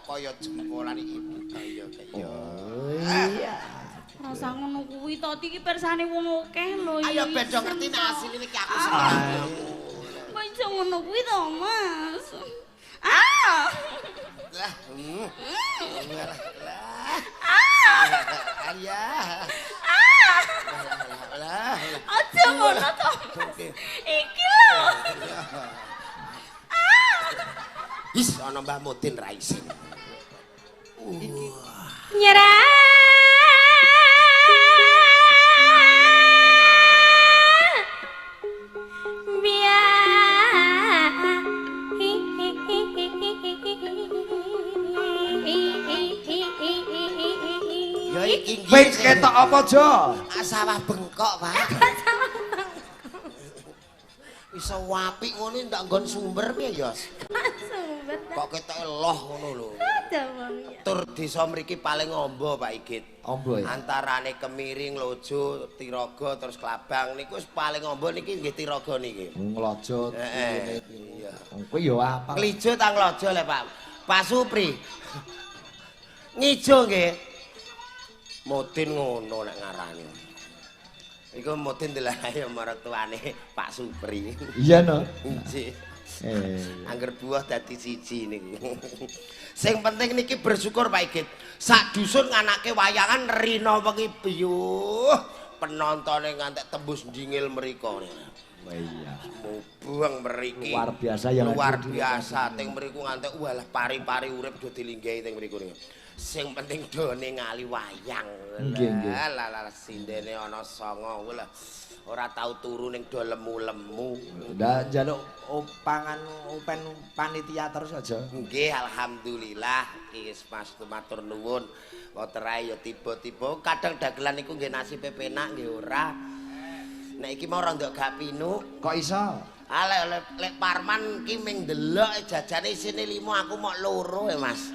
kaya jempolan iki kaya. Oh iya. Rasa ngono kuwi to iki persane wong akeh lho. Ayo beda ngerti nek asline iki aku seneng. Kok iso ngono kuwi to, Mas? Ah! Lah. Alia. Lah. Aja ngono to. Iki lho. Wis ana Mbah Mudin ra isin. Nyerah. Ya iki Wis ketok apa, Jo? sawah bengkok, Pak. Iso apik ngono ndak nggon sumber piye, Yos? Sumber. Kok ketoke loh ngono lho. Damang. Tur desa mriki paling amba, Pak Igit. Amba ya. Antarane Kemiring, Lojo, Tiraga terus Klabang niku wis paling amba niki nggih Tiraga niki. Nglojot. Heeh. Iya. Kowe yo apa? Klijo tang Lojo le, Pak. Pak Supri. Ngijo nggih. Mudin ngono nek ngarani. Iku Mudin delalahe maratuane Pak Supri. Iya no. Nggih. Angger buah dadi siji niku. Sing penting niki bersyukur Pak Igit. Sak dusun nganake wayangan rina wengi biyuh. Penontone ngantek tembus ndingil mriko. Wah iya. Buang mriki. Luar biasa ya. Luar biasa teng mriku ngantek walah pari-pari urip do dilinggahi teng mriku niku. Sing penting done ngali wayang. Nggih nggih. Lah sindene ana 9 lah. Ora tau turu ning do lemu-lemu. Ndak njaluk pangan upen panitia terus aja. Nggih alhamdulillah iki Mas matur nuwun. Woterae ya tiba-tiba kadang dagelan niku nggih nasibe penak nggih ora. Nek iki mau rondok gak pinu. Kok iso? Lek Parman ki ming ndelok jajane isine 5 aku mok 2 ya Mas.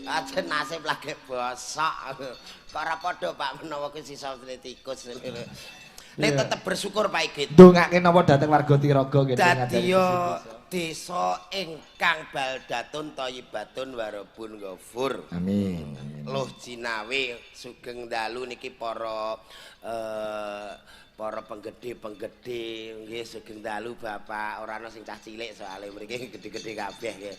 Aja nasib lagi bosok. Kok ora padha Pak menawa ki sisa tikus. Nek tetep bersyukur Pak Igit. Ndongake napa dhateng warga Tiraga nggih. Dadi yo desa ingkang baldatun thayyibatun warabun ghafur. Amin. Loh Jinawi sugeng dalu niki para penggede-penggede nggih sugeng dalu Bapak ora ana sing cah cilik soalé mriki gede-gede kabeh nggih.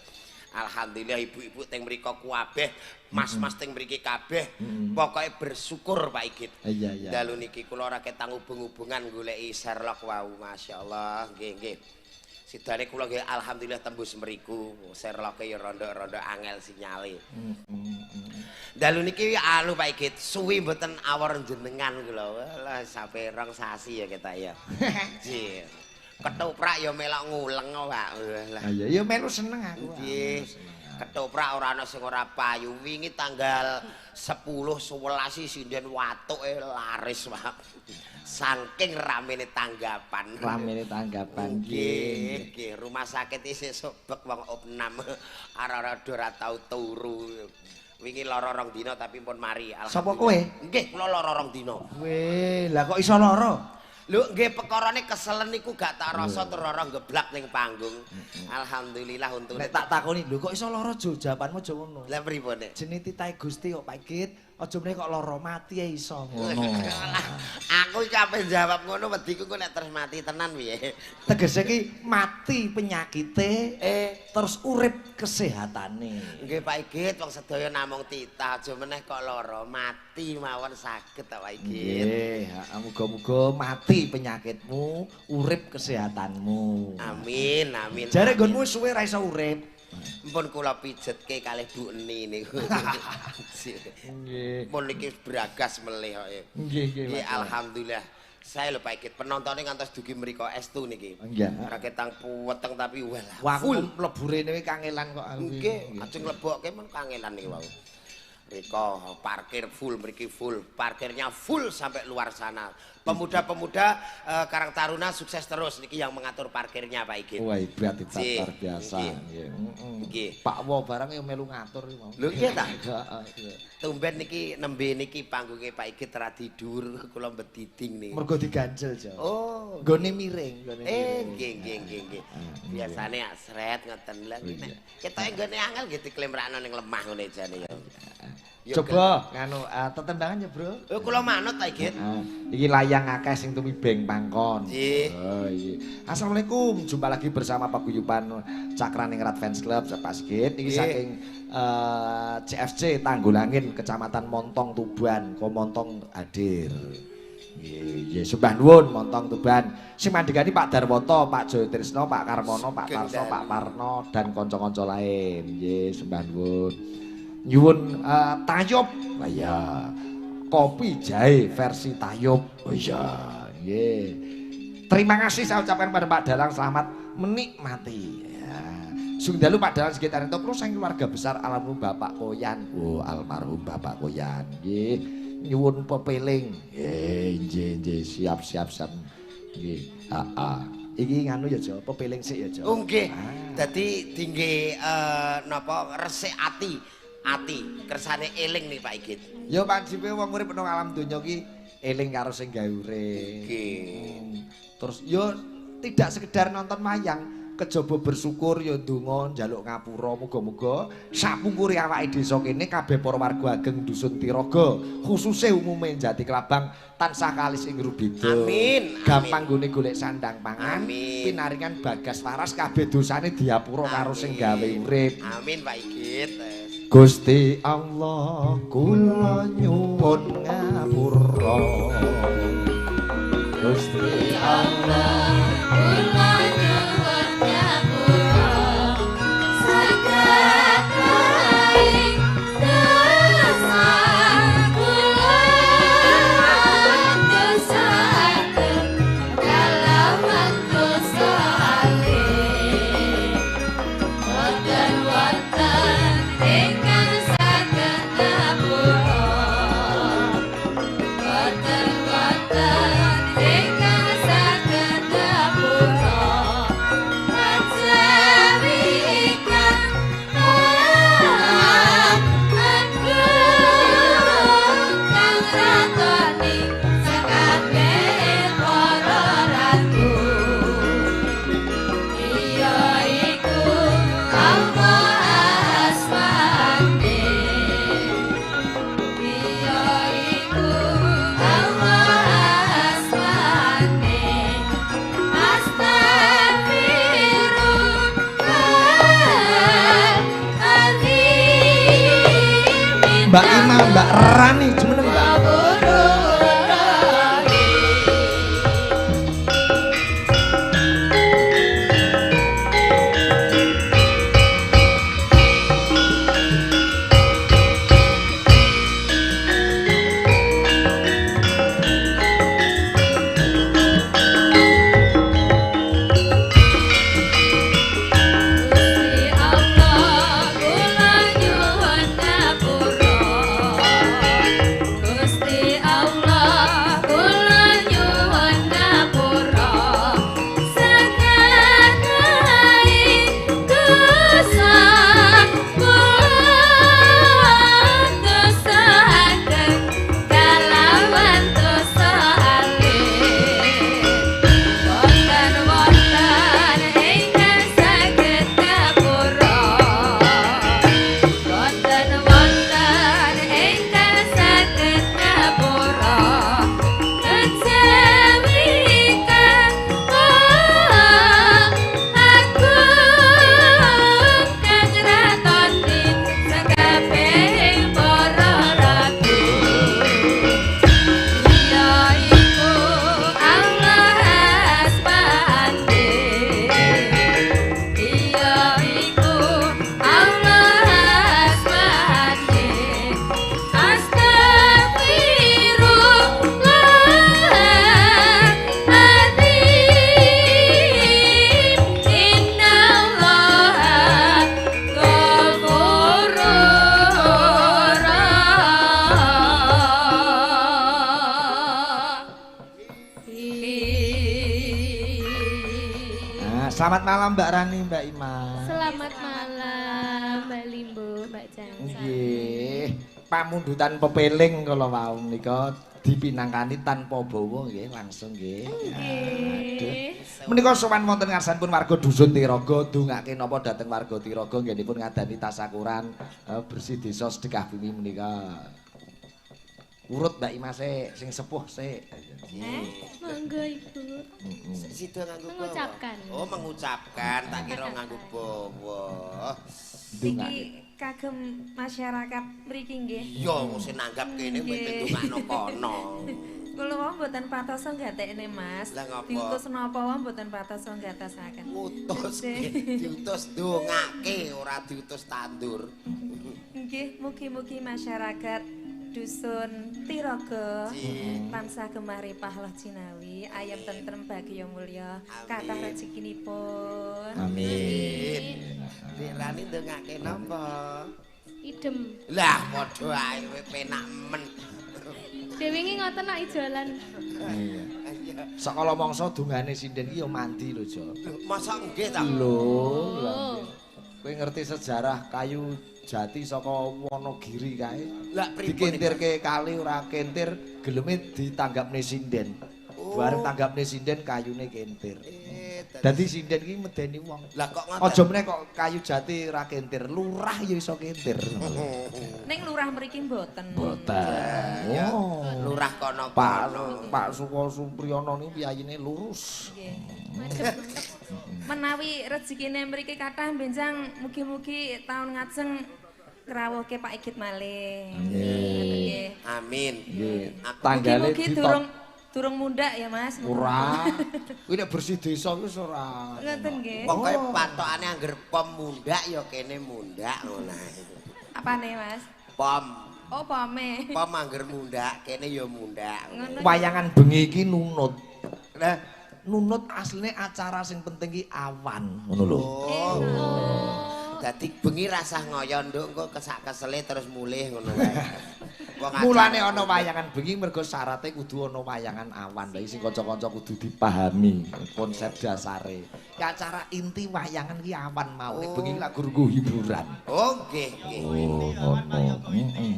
Alhamdulillah ibu-ibu teng mriko kabeh, mas-mas teng mriki kabeh. Pokoke bersyukur Pak Igit. Iya iya. Dalu niki kula ora ketang hubung-hubungan goleki Sherlock wau, masyaallah nggih nggih. Sidane kula nggih alhamdulillah tembus mriku. Sherlock ya rondo-rondo angel sinyale. Dalu niki anu Pak Igit, suwi mboten awor jenengan kula. Lah sampe 2 sasi ya kita ya. Nggih. Ketoprak ya melok nguleng Pak. Lah iya ya melu seneng aku. nggih. Ketoprak ora ana sing ora payu. Wingi tanggal 10 11 sinden watuke laris Pak. Saking ramene tanggapan. Ramene tanggapan nggih. Nggih, rumah sakit isih sobek wong opnam. Ora-ora ora tau turu. Wingi lara 2 dina tapi pun mari. Sapa kowe? Nggih, kula lara 2 dina. Weh, lah kok iso lara? Lho nggih pekarane keselen niku gak tak rasa terus ora geblak ning panggung. Alhamdulillah untune. Nek tak takoni lho kok iso lara Jo, jawabanmu aja ngono. Lah pripun nek? Jenenge titahe Gusti kok Pak Igit, aja meneh kok lara mati ya iso ngono. Aku iki ape jawab ngono wediku kok nek terus mati tenan piye? Tegese ki mati penyakite terus urip kesehatane. Nggih Pak Igit wong sedaya namung titah aja meneh kok lara mati mawon saged ta Pak Igit. Nggih, muga-muga mati penyakitmu, urip kesehatanmu. Amin amin. Jare nggonmu suwe ra iso urip. Mpun kula pijetke kalih Bu Eni niku. Nggih. Pun niki bragas melih kok. Nggih, nggih. Alhamdulillah. Saya lho Pak Igit penontonnya ngantos dugi mriko estu niki. Nggih. Ora ketang puweteng tapi walah Wah, full. mlebu rene kangelan kok aku. Nggih, ajeng lebokke men kangelan niki wau. Riko parkir full, mriki full, parkirnya full sampai luar sana. Pemuda-pemuda Karang Taruna sukses terus niki yang mengatur parkirnya Pak Igit. Wah, berarti luar biasa. Nggih. Pak Wo barang yang melu ngatur iki mau. Lho nggih ta? Heeh. Tumben niki nembe niki panggunge Pak Igit radi dhuwur kula mbediding niki. Mergo diganjel, Jo. Oh, nggone miring, nggih. Biasane asret ngoten lha iki nek ketoke nggone angel nggih diklemrakno ning lemah ngene jane ya. Coba nganu tetembangan ya, Bro. Kula manut ta Igit. Iki layang akeh sing tumibeng pangkon. Nggih. Oh iya. Assalamualaikum, jumpa lagi bersama paguyuban Cakraningrat Fans Club Pak Sigit. Iki saking CFC Tanggulangin, Kecamatan Montong Tuban, Montong hadir. Nggih, sembah nuwun Montong Tuban. Sing mandhegani Pak Darwoto, Pak Joyotrisno, Pak Karmono, Pak Tarso, Pak Parno dan kanca-kanca lain. Nggih, sembah nuwun. Nyuwun tayub. Oh iya. Kopi jahe versi tayub. Oh iya. Nggih. Terima kasih saya ucapkan pada Pak Dalang, selamat menikmati. Ya. Sung dalu Pak Dalang Sigit Arianto kula saking keluarga besar almarhum Bapak Koyan. Oh, almarhum Bapak Koyan. Nggih. Nyuwun pepeling. Nggih, siap. Nggih. Iki nganu ya, Jo, pepeling sik ya, Jo. Oh nggih. Dadi dingge napa resik ati kersane eling nih Pak Igit. Ya panjipe wong urip nang alam donya ki eling karo sing gawe urip. Nggih. Terus yo tidak sekedar nonton wayang, kejaba bersyukur ya ndonga njaluk ngapura muga-muga sapungkuri awake desa kene kabeh para warga ageng dusun Tiraga khususe umume Jati Klabang tansah kalis ing rubida. Amin. Gampang gone golek sandang pangan, Amin. pinaringan bagas waras kabeh dosane diapura karo sing gawe urip. Amin Pak Igit. Gusti Allah kula nyuwun ngapura. Gusti Allah kula nyuwun ngapura. Sakaing dosa kula dosaken kalawan dosa alih. Wonten ingkang saged ngapura. Wonten ingkang saged ngapura. Kajawi ingkang agung kang ratoni sakabeh para ratu. Iya iku Allah asmane. Iya iku Allah asmane. Astaghfirullahaladzim. Mbak Ima, Mbak Rani jumeneng Mbak. Gusti Allah kula nyuwun ngapura. Selamat malam Mbak Rani, Mbak Ima. Selamat malam Mbak Limbo, Mbak Jansa. Nggih, pamundutan pepeling kala wau menika dipinangkani tanpa bawa nggih langsung nggih. Nggih. Menika sowan wonten ngarsanipun warga dusun Tiraga dongake napa dhateng warga Tiraga nggenipun ngadani tasakuran bersih desa sedekah bumi menika. Urut Mbak Ima sing sepuh sik. Monggo Ibu. Sida nganggo Mengucapkan. Oh, mengucapkan, tak kira nganggo bawa. Iki kagem masyarakat mriki nggih. Yo sing nanggap kene mesti ndongakno kono. Kula wae mboten patos nggatekne Mas. Lah ngapa? Diutus napa wae mboten patos ngatasaken. Utus diutus ndongake ora diutus tandur. Nggih, mugi-mugi masyarakat dusun Tiraga tansah gemah ripah jinawi, ayam tentrem bagya mulya, kathah rezekinipun. Amin. Nek Rani ndongake napa? Idem. Lah padha ae kowe penak men. Dewingi ngoten nak ijolan. Iya. Sakala mangsa dungane sinden iki ya mandi lho, Jo. Masa nggih ta? Lho. Kowe ngerti sejarah kayu jati saka Wonogiri kae? Lah pripun? Dikentirke kali ora kentir, geleme ditanggapne sinden. Bareng tanggapne sinden kayune kentir. Dadi sinden iki medeni wong. Lah kok ngoten? Aja meneh kok kayu jati ora kentir, lurah ya iso kentir. Ning lurah mriki mboten. Boten. Ya, Oh. lurah kono Pak Suko Supriyono niku piyayine lurus. Nggih. Menawi rezekine mriki kathah benjang mugi-mugi taun ngajeng krawuhke Pak Igit malih. Nggih. Amin. Nggih. Tanggale Mugi-mugi durung mundak ya Mas. ora. Kuwi nek bersih desa wis ora. Ngoten nggih. Pokoke patokane angger pom mundak ya kene mundak ngono ae. Apane Mas? Pom. Oh, pome. Pom angger mundak kene ya mundak. Ngono. Wayangan bengi iki nunut. Nah, nunut asline acara sing penting ki awan, ngono lho. Oh. Dadi bengi rasah ngoyo nduk engko kesak-kesele terus mulih ngono wae. Wong Mulane ana wayangan bengi mergo syaratnya kudu ana wayangan awan. Lah sing kanca-kanca kudu dipahami konsep dasare. Ya acara inti wayangan ki awan mau. Nek bengi lak guru hiburan. Oh nggih nggih. Oh, ngono.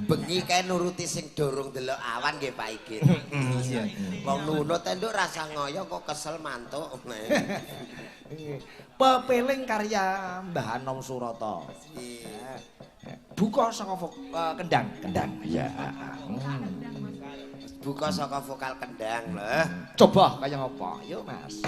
Bengi kae nuruti sing durung delok awan nggih Pak Igit. Iya. Wong nunut nduk rasah ngoyo kok kesel mantuk. Pepeling karya Mbah Anom Surata. Buka saka kendang. Ya. Buka saka vokal kendang lho. Coba kaya ngapa? Yuk, Mas.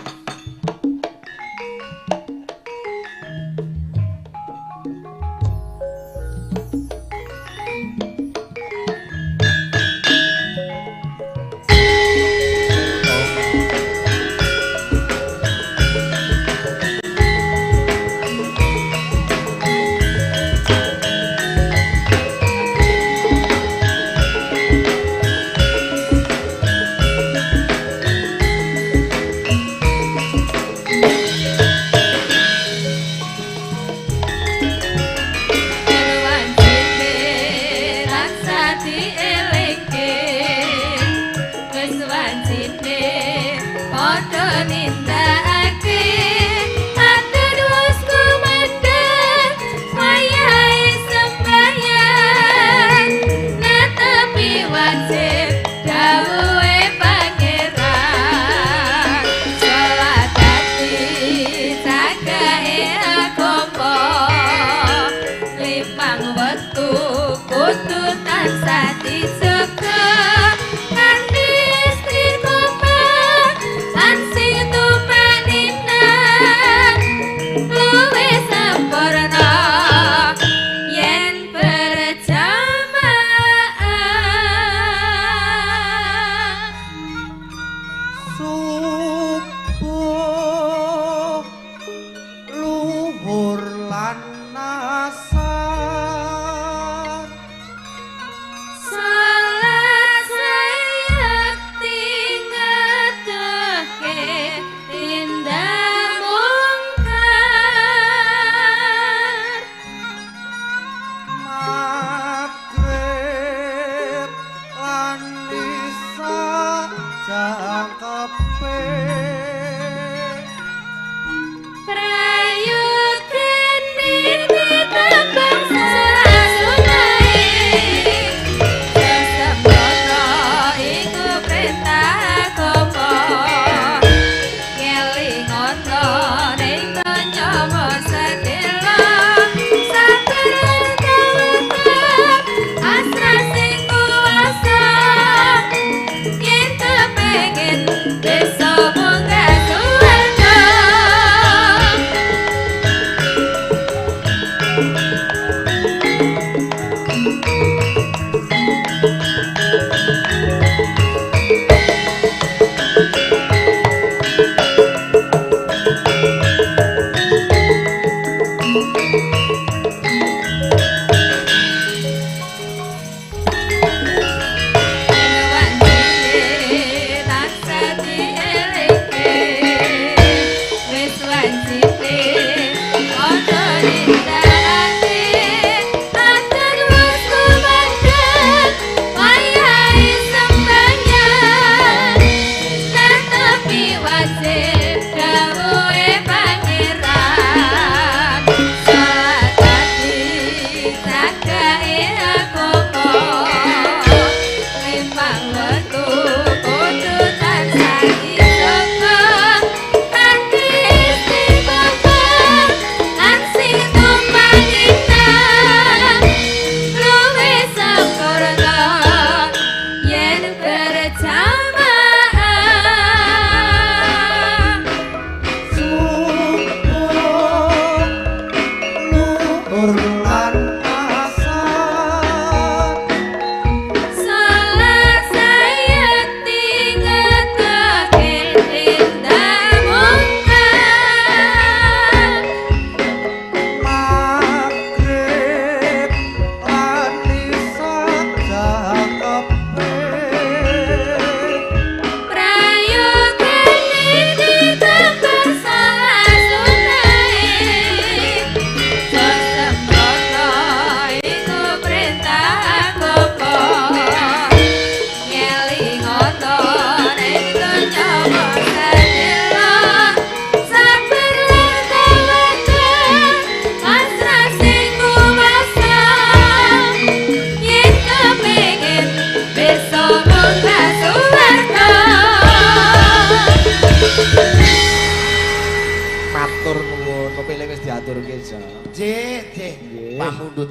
Sa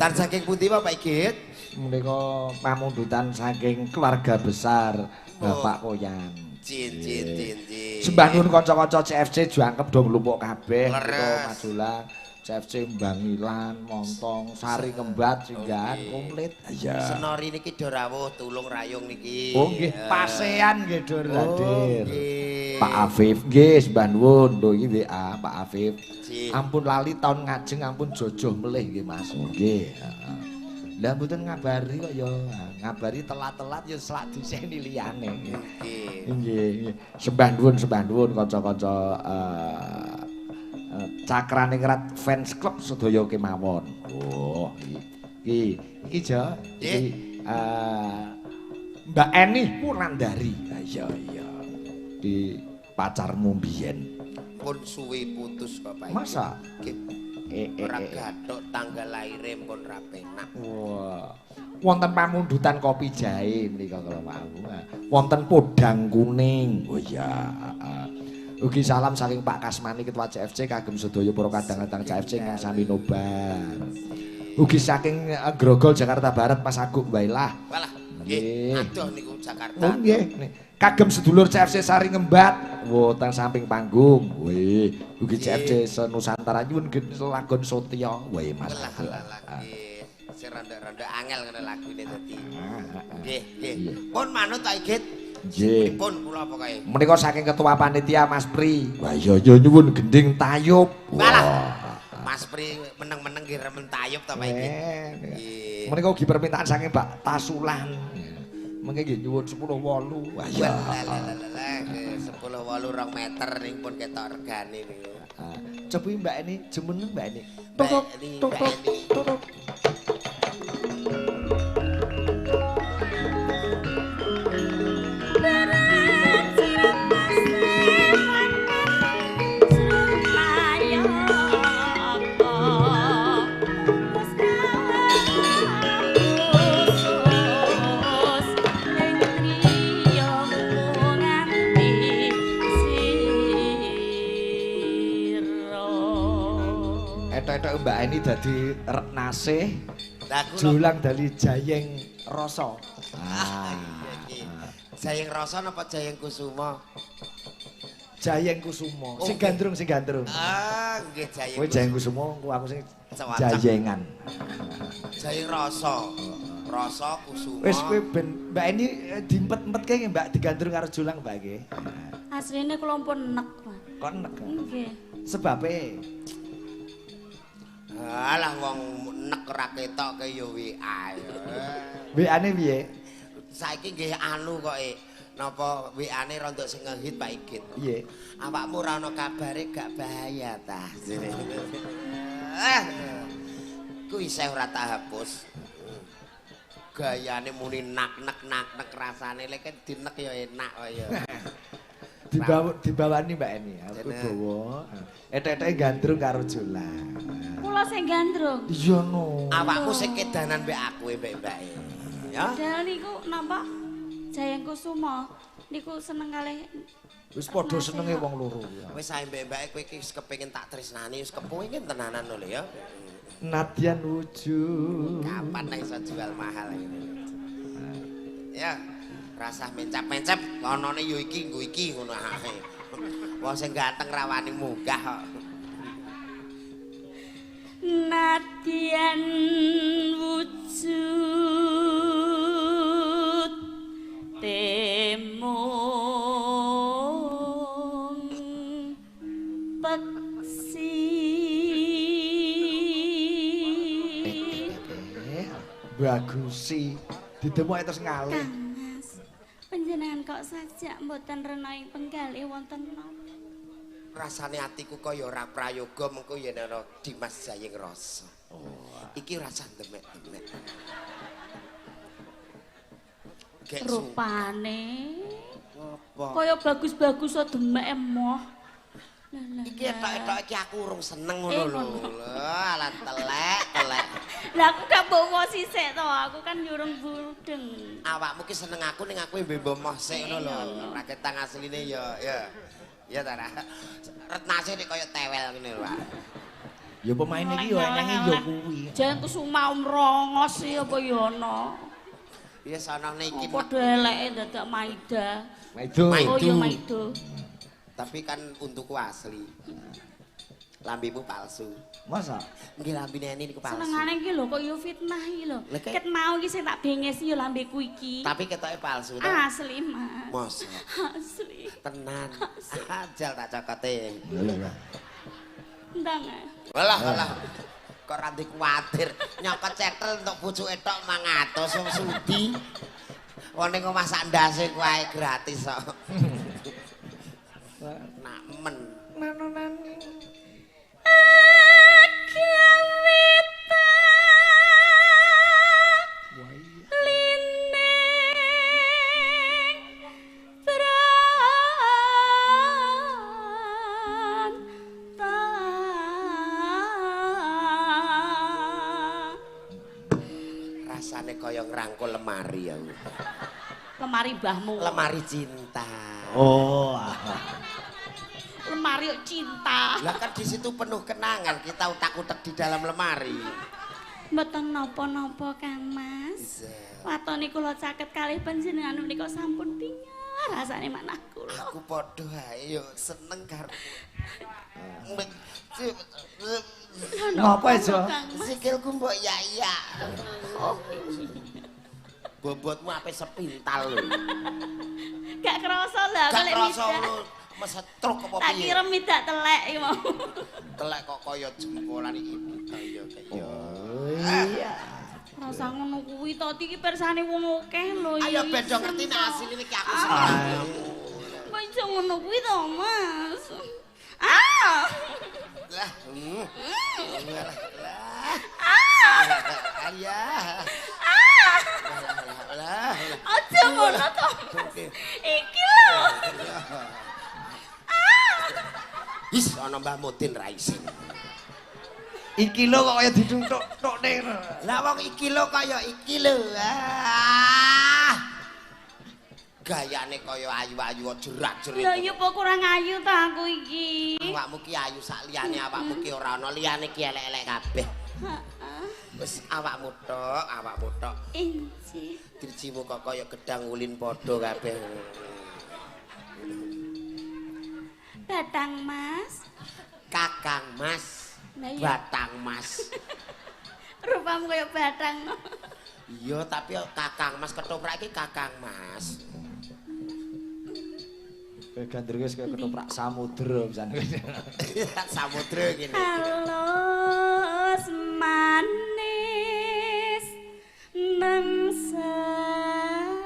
Pamundutan saking pundi Bapak Igit? Menika pamundutan saking keluarga besar Bapak Poyan. Cin. Sembah nuwun kanca-kanca CFC jangkep do mlumpuk kabeh Leres. kita majulah CFC Bangilan, Montong, Sari Kembat singgahan komplit. Iya. Senori niki do rawuh tulung rayung niki. Oh nggih, pasean nggih Dur hadir. Nggih. Pak Afif nggih sembah nuwun lho iki WA Pak Afif. Cin. Ampun lali tahun ngajeng ampun jojoh melih nggih Mas. Nggih. Heeh. Lah mboten ngabari kok ya, ngabari telat-telat ya selak diseni liyane. Nggih. Nggih. Sembah nuwun kanca-kanca Cakraningrat Fans Club sedaya kemawon. Oh, iki Jo. Iki Mbak Eni Purandari. Iya. Di pacarmu mbiyen. Pun suwi putus Bapak Igit. Masa? Ora gathok tanggal laire pun ra penak. Wah. Wonten pamundutan kopi jahe menika kala wau. Wonten podang kuning. Oh iya. Ugi salam saking Pak Kasmani Ketua CFC kagem sedaya para kadang-kadang CFC ingkang sami nobar. Ugi saking Grogol Jakarta Barat Mas Agung Wailah. Walah, Nggih. nggih. Adoh niku Jakarta. Oh nggih. Kagem sedulur CFC Sari Ngembat, wonten samping panggung. Wih, ugi CFC Senusantara nyuwun lagon Sotya. Wih, Mas. Walah, nggih. Sing rada-rada angel ngene lagune dadi. Nggih. Iya. Pun manut tak Igit. Nggih. Pun kula pokoke. Menika saking ketua panitia Mas Pri. Wah iya nyuwun gending tayub. Walah. Mas Pri meneng-meneng nggih remen tayub ta Pak Igit. Nggih. Menika ugi permintaan saking Mbak Tasulan. Mengke nggih nyuwun 10.8. Wah iya. Walah, 10.8 2 meter ning pun ketok regane niku. Cobi Mbak Eni, jemeneng Mbak Eni. Mbak Eni, Mbak Eni. Tutup. Etok-etok Mbak Eni dadi nasih Lah kula julang dali Jayeng Rasa. Jayeng Rasa napa Jayeng Kusuma? Jayeng Kusuma. Oh, Sing nggih. gandrung, sing gandrung. Nggih Jayeng. Kowe Jayeng Kusuma, aku sing Cewacak. Jayengan. Jayeng Rasa. Rasa Kusuma. Wis kowe ben Mbak Eni diempet-empetke nggih Mbak digandrung karo julang Mbak nggih. Asline kula pun nek, Pak. Kok nek. Nggih. Sebabe Alah wong nek ra ketoke ya WA. WA-ne piye? Saiki nggih anu kok napa WA-ne rada sing ngehit Pak Igit. Piye? Awakmu ora ana kabare gak bahaya ta. Ku isih ora tak hapus. Gayane muni nak rasane lek dinek ya enak kok ya. Dibawani Mbak Eni, aku Jene. bawa. Etek-eteke gandrung karo julang. Kula sing gandrung. Iya no. Awakmu sing kedanan mbek aku mbek-mbeke. Ya. Padahal niku napa Jayeng Kusuma niku seneng kalih Wis padha senenge wong loro. Wis sae mbek-mbeke kowe iki wis kepengin tak tresnani, wis kepengin tenanan lho ya. Nadyan wujud. Kapan nek iso jual mahal ini. Ya. Rasah mencap-mencap konone yo iki nggo iki ngono ae. Wong sing ganteng rawani munggah kok. Nadyan wujud temung peksi Bagusi. Didemok terus ngalih. Kang Mas panjenengan kok sajak mboten renai penggalih wonten napa Rasane atiku kaya ora prayoga mengko yen ana Dimas Jayeng Rasa. Iki rasa demek-demek. Gek rupane apa? kaya bagus-bagus so demek emoh. Iki etok-etok iki aku urung seneng ngono lho. Alah telek. Lah aku gak bawa sisik to, aku kan nyurung budeng. Awakmu ki seneng aku ning aku mbembo moh sik ngono lho. Raketang asline ya. Ya ta ra. Retnase nek kaya tewel ngene lho, Pak. Ya pemain iki yo enenge yo kuwi. Jan Kusuma Rongos ya apa ya ana. Ya sanane iki Padha eleke dadak Maida. Maido. Oh ya Maido. tapi kan untukku asli. Lambimu palsu. Masa? Nggih lambine niku palsu. Senengane iki lho kok yo fitnah iki lho. Lah, Ket mau iki sing tak bengesi yo lambeku iki. Tapi ketoke palsu to. Asli, Mas. Mosok. Asli. Tenan. Ajal tak cokote. Lho. Ndang. Walah. Kok ra kuwatir nyokot cekel untuk bojoke tok 500 wong sudi. Wong ning omah sak ndase kuwi gratis kok. Nak men. Rasane kaya ngrangkul lemari aku. Lemari mbahmu. Lemari cinta. Oh. Lemari cinta. Lah kan di situ penuh kenangan, kita utak-utak di dalam lemari. Mboten napa-napa Kang Mas. Watone kula caket kalih panjenengan menika sampun tingal rasane manah kula. Aku padha ae yo seneng karo. Ngapa aja? Sikilku mbok ya. Bobotmu ape sepintal lho. Gak kerasa lah Gak kalih krasa midak. lu mesetruk apa Tak piye? kira midak telek iki mau. Telek kok kaya jempolan iki kaya. Iya. Rasa ngono kuwi to iki persane wong akeh lho. Ayo beda ngerti nek asline iki aku seneng. Kok iso ngono kuwi to, Mas? Ah! Lah. Ayah. Lah. Aja ngono to. Iki lho. Wis ana Mbah Mudin ra isin. Iki lho kok kaya dituthuk-tukne. Lah wong iki lho kaya iki lho. Ah. Gayane kaya ayu-ayu jerak-jerik. Lah iya apa kurang ayu ta aku iki? Awakmu ki ayu sak liyane awakmu ki ora ana liyane ki elek-elek kabeh. Heeh. Wis awakmu tok. Inci. Dirjimu kok kaya gedang ulin padha kabeh. Batang Mas. Kakang Mas. Lah iya. Batang Mas. Rupamu kaya batang. Iya, tapi Kakang Mas ketoprak iki Kakang Mas. Gandrung wis kaya ketoprak samudra pisan. Samudra ngene. Halus manis nengsem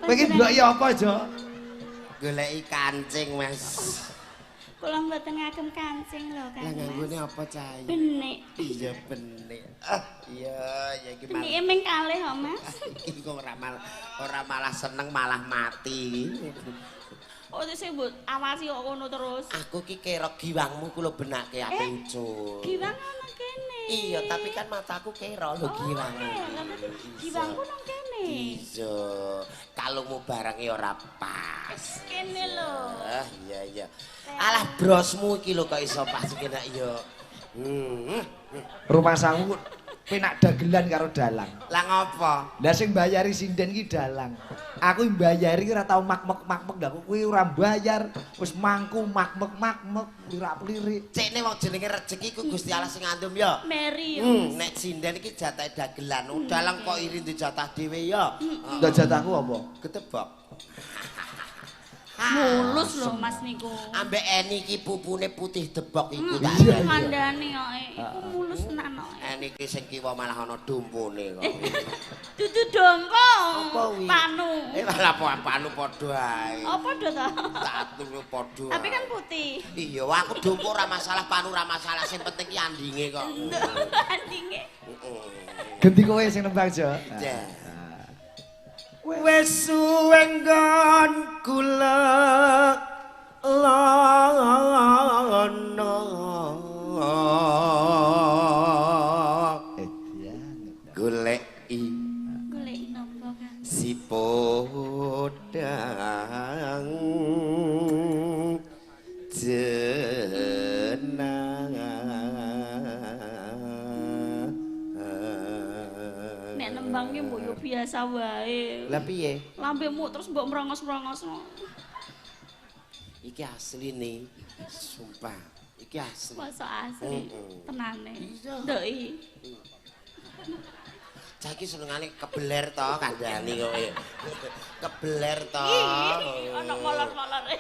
Kowe iki ndelok ya apa aja? Goleki kancing, Mas. Kula mboten ngagem kancing lho kan. Lah nganggone apa cah? Benik. Iya benik. Iya, ya iki Benike ming kalih kok, Mas. iki kok ora malah seneng malah mati. Oh, sing mbok awasi kok ngono terus. Aku ki kira giwangmu kula benake ape ucul. Giwang ana kene. Iya, tapi kan mataku kira lho giwang. Giwangku nang kene. Iya, kalungmu barang ora pas. Kene lho. Iya. Alah brosmu iki lho kok iso pas kene ya. Rumah sangu penak dagelan karo dalang. Lah ngopo? Lah sing mbayari sinden ki dalang. Aku mbayari ora tau makmek-makmek ndak kuwi ora mbayar. Wis mangku makmek-makmek lirak-lirik. Cekne wong jenenge rejeki ku Gusti Allah sing ngandum ya. Mary. Nek sinden iki jatahe dagelan. Dalang kok iri di jatah dhewe ya. Ndak jatahku apa? Ketebak. Mulus lho Mas niku. Ambek Eni iki pupune putih debok iku tak. Iya kandhane kok. Iku mulus tenan kok. Eni iki sing kiwa malah ana dumpune kok. Dudu dongko. Apa wi? Panu. Malah panu padha ae. Oh padha ta? Satu padha. Tapi kan putih. Iya, aku dumpo ora masalah, panu ora masalah, sing penting ki andinge kok. Andinge. Ganti kowe sing nembang Jo. Ya. Wes suwe nggon kula lono. Goleki Golek napa mbok yo biasa wae. Lah piye? Lambemu terus mbok merongos-merongosno. Iki asli nih. Sumpah. Iki asli. Masa asli. Tenane. Iya. Ndoki. Cah iki senengane kebeler to kandhani kok. Kebeler to. Ana molor-molore.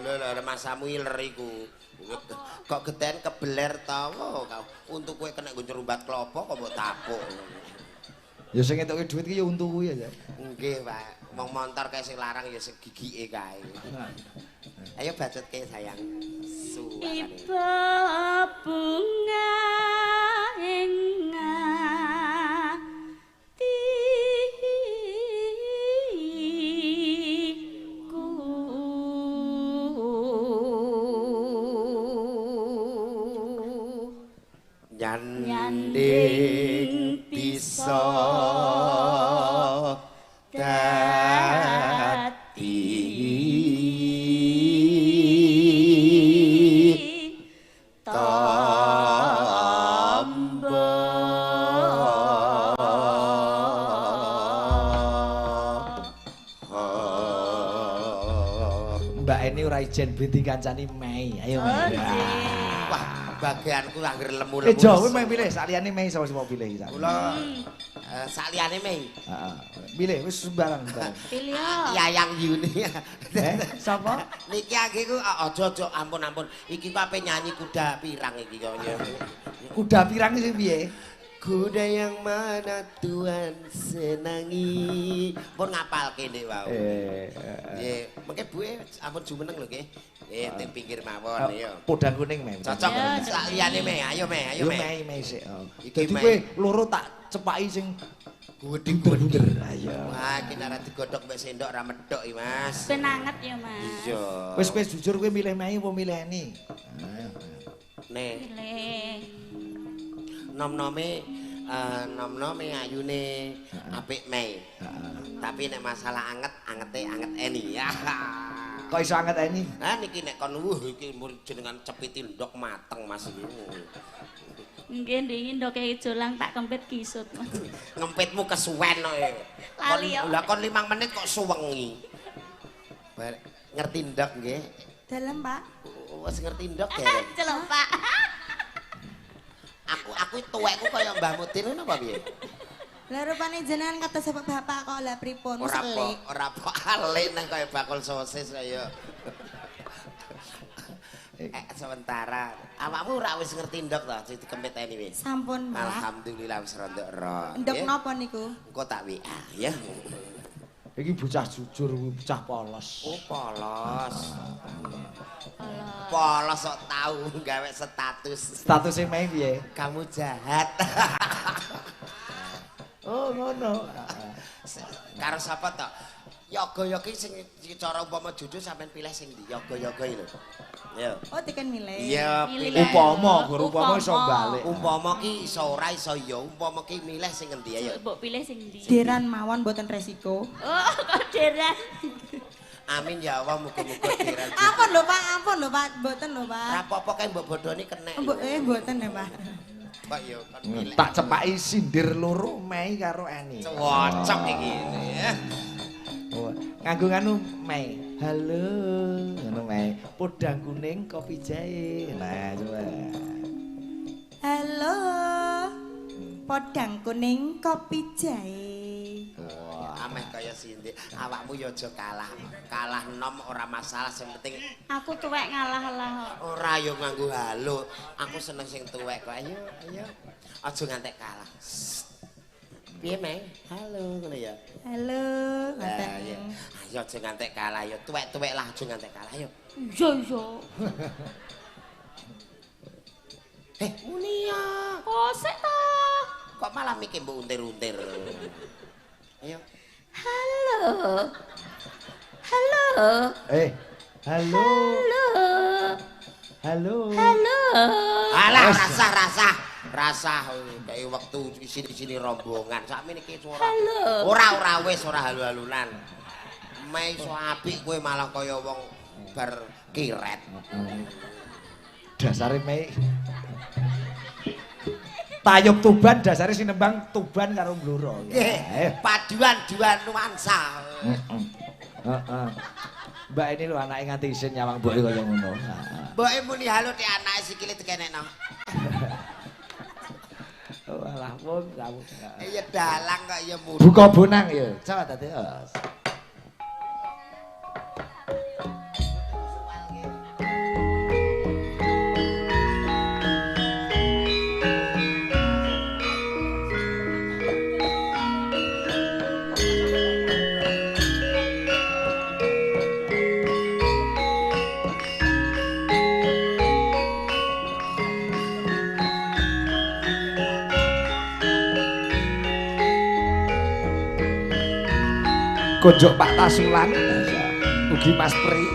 Lho masamu iler iku. Kok geden kebeler to. Untuk kowe kena nggo nyerumbat klopo kok mbok tapuk. Ya sing entuke dhuwit ki ya untu kuwi ya. Nggih, Pak. Wong montor kae sing larang ya sing gigike kae. Ayo bacotke sayang. Suwarane. Iba bunga nyanding bisa Mbak Eni ora ijen binti kancani Mei. Ayo Mei. wah bagianku angger lemu-lemu. Jo kowe mau pilih saliyane Mei sapa sing mau pilih iki. Kula saliyane Mei. Heeh. Pilih wis sembarang. Pilih yo. Yayang Yuni. Sapa? Niki aku aja ampun. Iki kok ape nyanyi kuda pirang iki kok. Kuda pirang sing piye? Kuda yang mana Tuhan senangi. Pun ngapal kene wau. Nggih, mengke buwe ampun jumeneng lho nggih. Nggih, teng pinggir mawon ya. Podang kuning Mei. Cocok sak liyane Mei. Ayo Mei, ayo Mei. Mei sik. Iki Dadi kowe loro tak cepaki sing gudeg-gudeg. Ayo. Wah, iki nek digodhog mek sendok ra medhok iki, Mas. Ben anget ya, Mas. Iya. Wis jujur kowe milih Mei apa milih Eni? Nih, Pilih. nom-nome ayune apik Mei. Tapi nek masalah angete Eni. Ya. Kok iso anget Eni? Nah niki nek kon iki jenengan cepiti ndok mateng Mas iki. Nggih ndingi ndoke jolang tak kempit kisut, Mas. Ngempitmu kesuwen kok. Lali yo. Lah kon 5 menit kok suwengi. Ngerti ndok nggih? Dalem, Pak. Wis ngerti ndok ya. Celok, Pak. Aku tuwekku kaya Mbah Mudin ngono apa piye? Lah rupane jenengan kata sebab bapak kok lah pripun selik. Ora kok alik nang kaya bakul sosis kaya. Sementara awakmu ora wis ngerti ndok to dikempiteni wis. Sampun, Mbak. Alhamdulillah wis rada ero. Ndok napa niku? Engko tak WA ya. Iki bocah jujur, bocah polos. Oh, polos. Polos kok tau gawe status. Statusnya Mei piye? Kamu jahat. Oh, ngono. Karo sapa to? Yoga-yoga sing cara umpama jujur sampean pilih sing ndi? Yoga-yoga iki lho. Yo. Oh, tekan milih. Iya, Milih. pilih. Upama iso balik. Umpama ki iso ora iso ya, umpama ki milih sing endi ayo. Mbok pilih sing ndi? Deran mawon mboten resiko. Oh, kok deran. Amin ya Allah, muga-muga diran. Ampun lho Pak, mboten lho Pak. Ora apa-apa kae mbok bodoni kenek. Mboten ya Pak. Kok yo kon milih. Tak cepaki sindir loro Mei karo Eni. Cocok iki ya. Oh, nganggo nganu Mei. Halo, ngono Mei. Podang kuning kopi jahe. Nah, coba. Halo. Podang kuning kopi jahe. Ameh kaya sindir. Awakmu yo aja kalah. Kalah nom ora masalah, sing penting Aku tuwek ngalah-alah kok. ora yo nganggo halo. Aku seneng sing tuwek kok. Ayo. Aja ngantek kalah. Piye, Mei? Halo ngono ya. Halo. Lah ya. Ayo aja ngantek kalah yo. Tuwek-tuwek lah aja ngantek kalah yo. Iya. Muni ya. Oh, sik to. Kok malah mikir mbok untir-untir. Ayo. Halo. Halo. Halo. Halo. Alah rasah kayak waktu sini rombongan. Sakmene iki suara. Ora wis ora halu-halunan. Mei iso apik kowe malah kaya wong bar kiret. Dasare Mei. Tayub Tuban dasare sinembang Tuban karo Blora. Nggih, paduan dua nuansa. Heeh. Mbak ini lho anake nganti isin nyawang mboke kaya ngono. Mboke muni halo te anake sikile tekenekno. Walah pun kamu. Iya dalang kok ya muni. Buka bonang ya. Coba tadi. Konjok Pak Tasulan ugi Mas Pri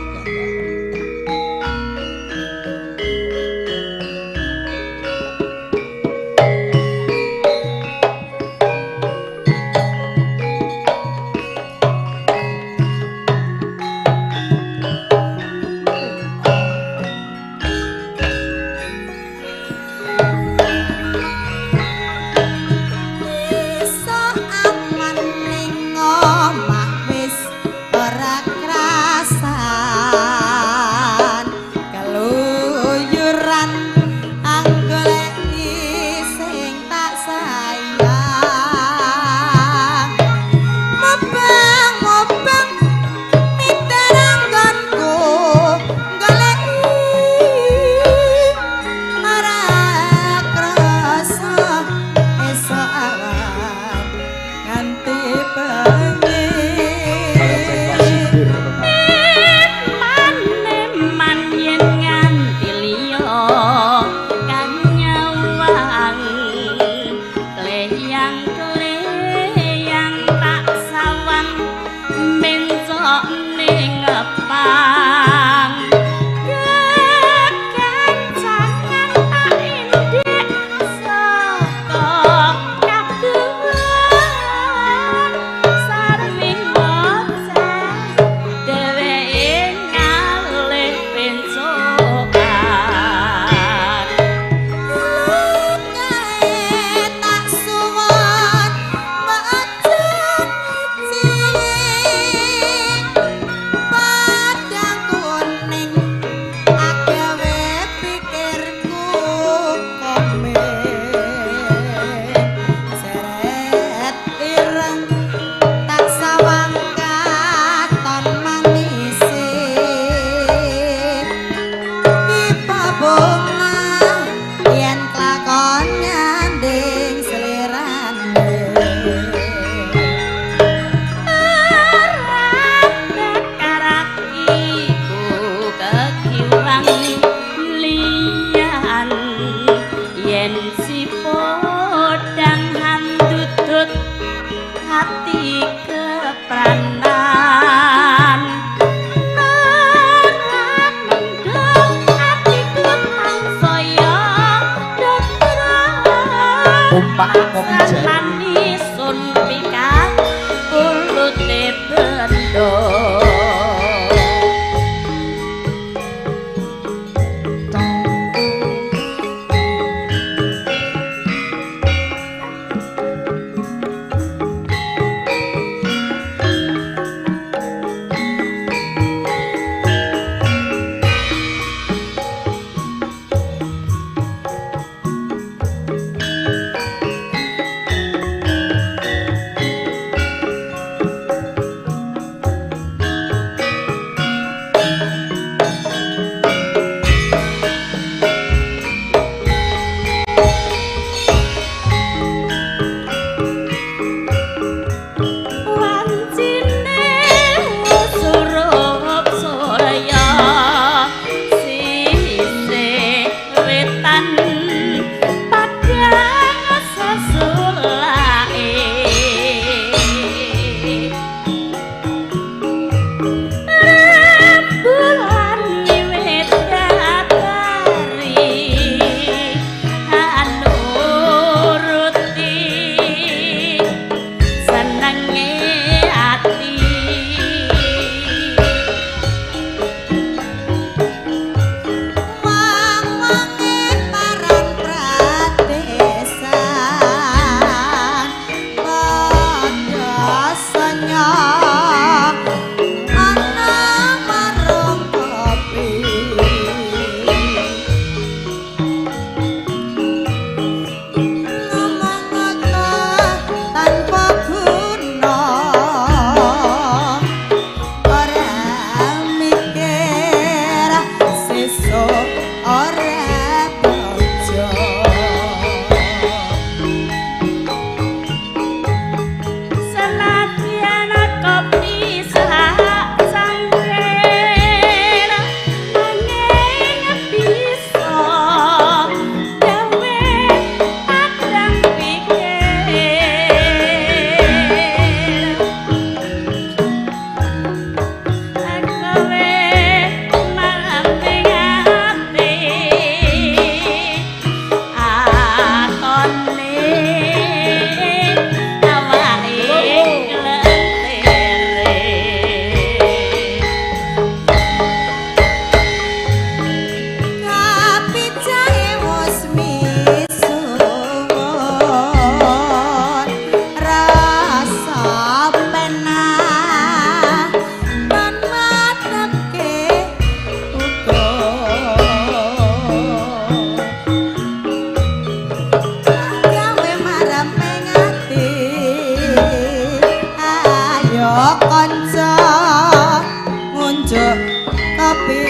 api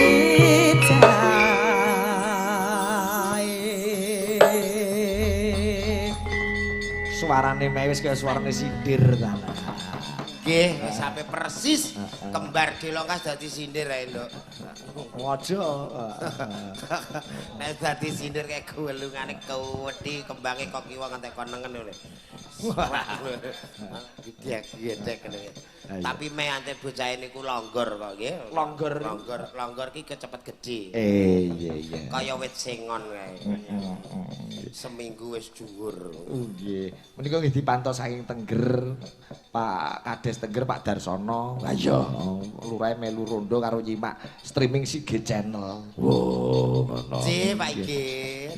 Suarane mewis kaya suarane sindir ta. Nggih, sampe persis kembar Delongkas dadi sindir ae, Nduk. Waja. Nek dadi sindir kayak gulungane kewedhi kembange kok kiwa ngantek kon nengen lho. Gedek ngene. Tapi me ante bocah niku longgor kok nggih. Longgor ki kecepet gedhe. Iya. Kaya wit sengon kae. Seminggu wis dhuwur. Nggih. Menika nggih dipantau saking Tengger. Pak Kades Tengger Pak Darsono. Lah iya, lurahe melu rondo karo nyimak streaming Sige Channel. Oh, ngono. Nggih, Pak iki.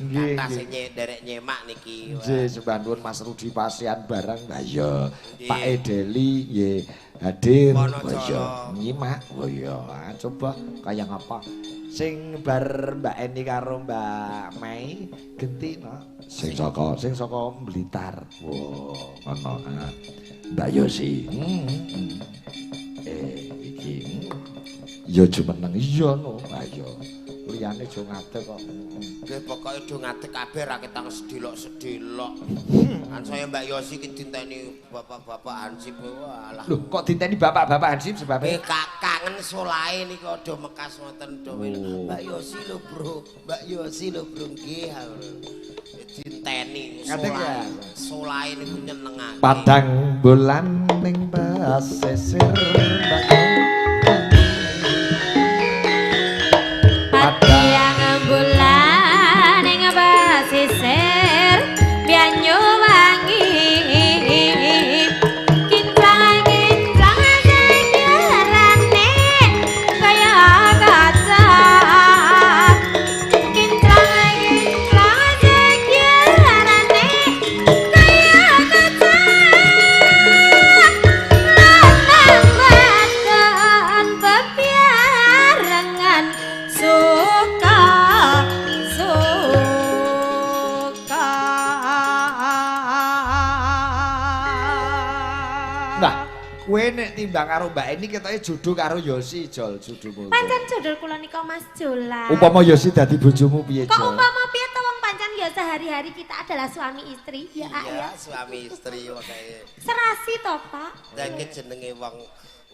Kata sing nderek nyemak niki. Nggih, sembah nuwun Mas Rudi Pasian bareng. Lah iya, Pak Edeli nggih hadir. Iya, nyimak. Oh iya, coba kaya ngapa? Sing bar Mbak Eni karo Mbak Mei genti no. Sing saka Blitar. Wo, ngono. Mbak Yosi. Iki. Ya jumeneng iya no. Ayo. Liyane aja ngadeg kok. Nggih pokoke do ngadeg kabeh ra ketang sedelok-sedelok. Kan saya Mbak Yosi ki dinteni bapak-bapak Hansip walah. Lho kok dinteni bapak-bapak Hansip sebabnya? Kangen solae niki do mekas wonten do. Mbak Yosi lho Bro, Mbak Yosi lho Bro nggih. Dinteni solae niku nyenengake. Padang bulan ning pasisir Padang bulan ning pasisir Banyu wangi Kinclang-kinclang segerane kaya kaca Kinclang-kinclang segerane kaya kaca Lambat-lambat bebiarangan suka Nah, kowe nek timbang karo Mbak Eni ketoke jodoh karo Yosi Jol jodohmu. Pancen jodoh kula nika Mas Jola. Umpama Yosi dadi bojomu piye Kok Jol? umpama piye to wong pancen ya sehari-hari kita adalah suami istri ya Iya, suami istri wae. Serasi to Pak. Lah iki jenenge wong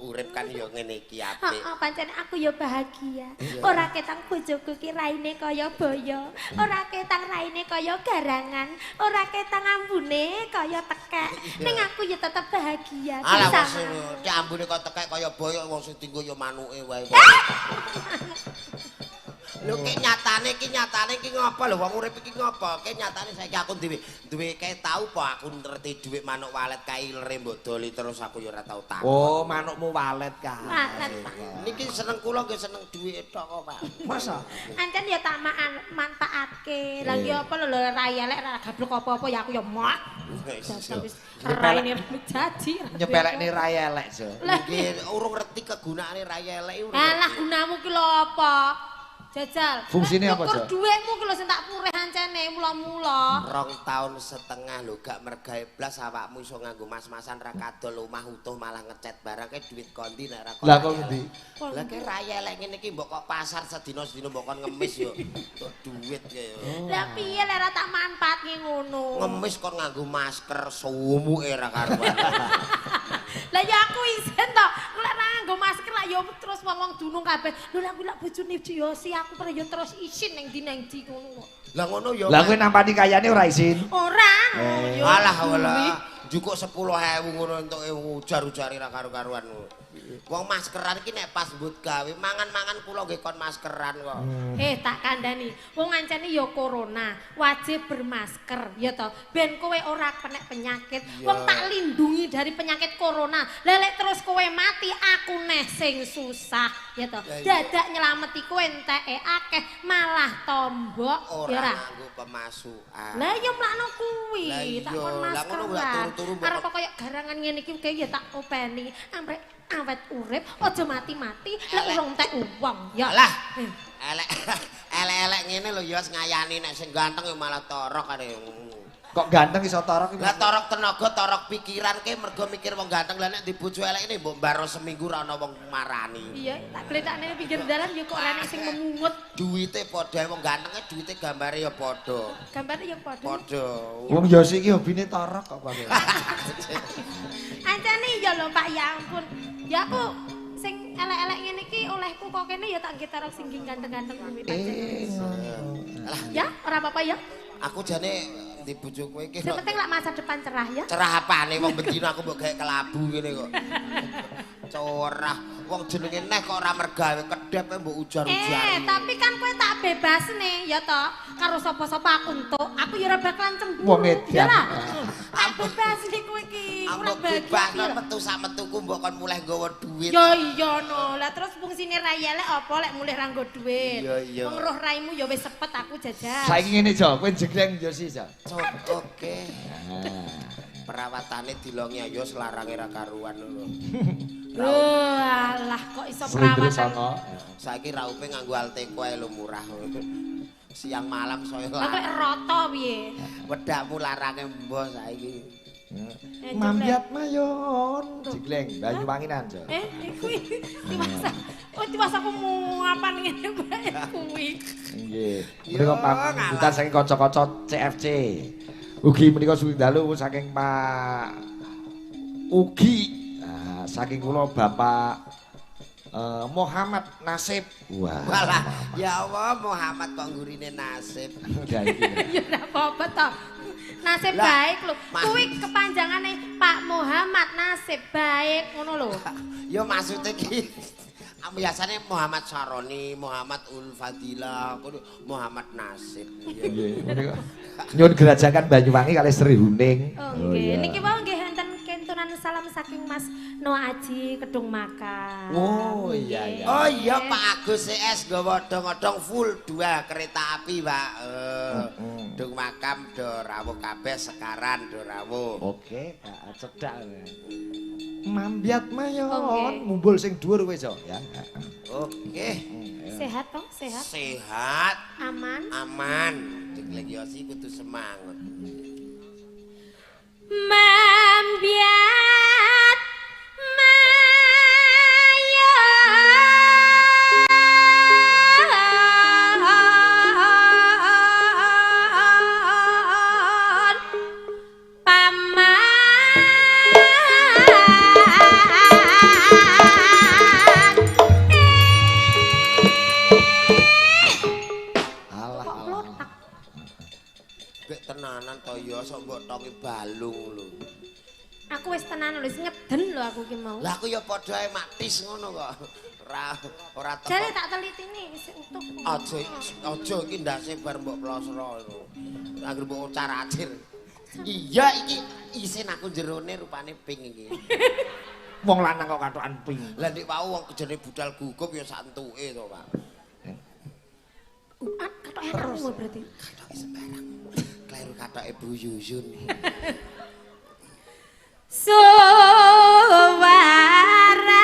urip kan ya ngene iki apik. Heeh, pancen aku ya bahagia. Ora ketang bojoku ki raine kaya boyo, ora ketang raine kaya garangan, ora ketang ambune kaya tekek. Ning aku ya tetep bahagia. Alah Bisa. wis ambune kok tekek kaya boyo wong sing tinggo ya manuke wae. Lho ki nyatane ki ngopo lho wong urip iki ngopo? Ki nyatane saiki aku duwe kae tau apa aku ngerti dhuwit manuk walet kae lere mbok doli terus aku ya ora tau takon. Oh, manukmu walet ka. Walet, Pak. Niki seneng kula nggih seneng dhuwit tok kok, Pak. Masa? Ancen ya tak manfaatke. Lah ya apa lho ra elek ra gablek apa-apa ya aku ya mah. Raine jadi. Nyepelekne ra elek, Jo. Nggih urung ngerti kegunaane ra elek. Alah gunamu ki lho apa? Jajal. Fungsine apa, Jo? Dhuwitmu ki lho sing tak purih ancene mula-mula. 2 tahun setengah lho gak mergawe blas awakmu iso nganggo mas-masan ra kadol omah utuh malah ngecat barang ke duit kondi nek ra kok. Lah kok ngendi? Lah ki raya elek ngene iki mbok kok pasar sedina-sedina mbok kon ngemis yo. Untuk duit ya. Lah piye lek ora tak manfaatke ngono? Ngemis kon nganggo masker sumuke ra karuan. Lah ya aku isin to. Lek ra nganggo masker lah ya terus wong-wong dunung kabeh. Lho lah aku lak bojone Yosi aku pernah yo terus isin ning ndi ngono. Lah ngono yo. Lah kowe nampani kayane ora isin? Ora. Alah walah. Jukuk 10.000 ngono entuk ujar-ujare ra karo-karuan. Wong maskeran iki nek pas mbut gawe mangan-mangan kula nggih kon maskeran kok. Tak kandhani. Wong ancene ya corona, wajib bermasker ya to. Ben kowe ora kena penyakit. Wong tak lindungi dari penyakit corona. Lelek terus kowe mati aku neh sing susah ya to. Dadak nyelameti kowe enteke akeh malah tombok ya ora. Ora nganggo pemasukan. Lah ya mlakno kuwi, tak kon Lah masker. ngono gak turu-turu Arep kaya garangan ngene iki ya tak openi. Amrek awet urip aja mati-mati lek urung entek uang ya. Lah. Elek-elek ngene lho ya ngayani nek sing ganteng ya malah torok kare. Kok ganteng iso torok iki? Lah torok tenaga, torok pikiran ke mergo mikir wong ganteng lah nek di bojo elek ini mbok mbaro seminggu ra ana wong marani. Iya, tak gletakne pinggir dalan ya kok ora enek sing memungut. Duite padha wong gantenge duite gambare ya padha. Gambare ya padha. Padha. Wong Yosi iki hobine torok kok Pak. Ancane ya lho Pak, ya ampun. Ya aku sing elek-elek ngene iki olehku kok kene ya tak nggih torok sing ganteng-ganteng kuwi Lah ya, ora apa-apa ya. aku jane di bojo kowe iki. Sing penting lak masa depan cerah ya. Cerah apane wong bendina aku mbok gawe kelabu ngene kok. Corah, wong jenenge neh kok ora mergawe kedep mbok ujar-ujar. Tapi kan kowe tak bebas nih ya toh. Karo sapa-sapa aku entuk, aku ya ora bakalan cemburu. Wong edan. Tak bebas nih kowe iki. Aku bebas metu sak metuku mbok kon mulih nggawa duit. Ya iya no. Lah terus fungsine rai elek apa lek mulih ra nggo duit. Iya. Wong roh raimu ya wis sepet aku jajan. Saiki ngene Jo, kowe jegleng Yosi Jo. Oke. Perawatane dilongi ayo selarange ra karuan lho. Alah kok iso Slendri perawatan. sono. Saiki raupe nganggo Alteco ae lho murah. Siang malam soyo Lah kowe larang. roto piye? Wedakmu larange mbah saiki. Mambiat mayon. Jegleng Banyuwanginan Jo. Kuwi tiwas. Oh tiwas aku mau ngapan ngene bae kuwi. Nggih. Menika pambutan saking kanca-kanca CFC. Ugi menika suwi dalu saking Pak Ugi. Nah, saking kula Bapak Muhammad Nasib. Wah. Walah, ya Allah Muhammad kok ngurine nasib. Ya iki. Ya ora apa-apa to. Nasib Lah, baik lho. Mas- Kuwi kepanjangane Pak Muhammad Nasib baik ngono lho. Ya maksudnya ki biasanya Muhammad Saroni, Muhammad Ul Fadilah, Muhammad Nasib. Nggih. Menika nyuwun gerajakan Banyuwangi kalih Sri Huning. Oh nggih. Niki wau nggih enten kentunan salam saking Mas Noah Aji Kedung Makan. Oh iya iya. Oh iya Pak Agus CS nggawa odong-odong full 2 kereta api, Pak. Dung makam do rawuh kabeh sekaran do rawuh. Oke, Pak cedak. Mambiat mayon, Oke. mumbul sing dhuwur kowe Jo ya. Oke. Sehat toh? Sehat? Sehat, Aman? aman. Jeglek Yosi kudu semangat. Mambiat mayon Alah kok klotak. Bek tenanan to ya sok mbok tongi balung lho. Aku wis tenan wis ngeden lho aku ki mau. Lah aku ya padha ae matis ngono kok. Ora Jare teko. tak telitini isih utuh. Aja iki ndase bar mbok plosro lho. Anggere mbok caracir. Iya iki isin aku jerone rupane pink iki. wong lanang kok katokan ping. Lah nek wau wong kejane budal gugup ya santuke to, Pak. Katok enak berarti. Katoke sembarang. Kleru katoke Bu Yuyun. Suwarane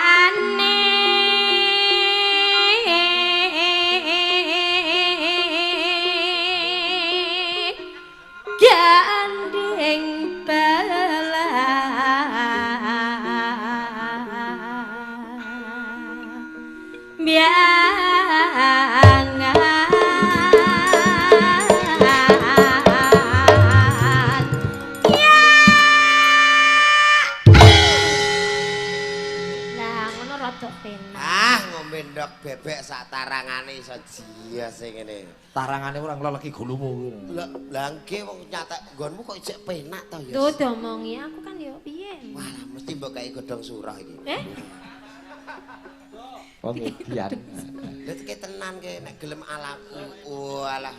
gandeng Lah ngono rada penak. Ah, ngombe ndok bebek sak tarangane iso jias sing ngene. Tarangane ora ngleleki gulumu. Lah nggih wong nyatek nggonmu kok ijek penak to ya. Tuh diomongi aku kan ya piye. Walah mesti mbok gawe godhong surah iki. Oh ngedian. Lah iki tenan ke nek gelem alaku. Walah.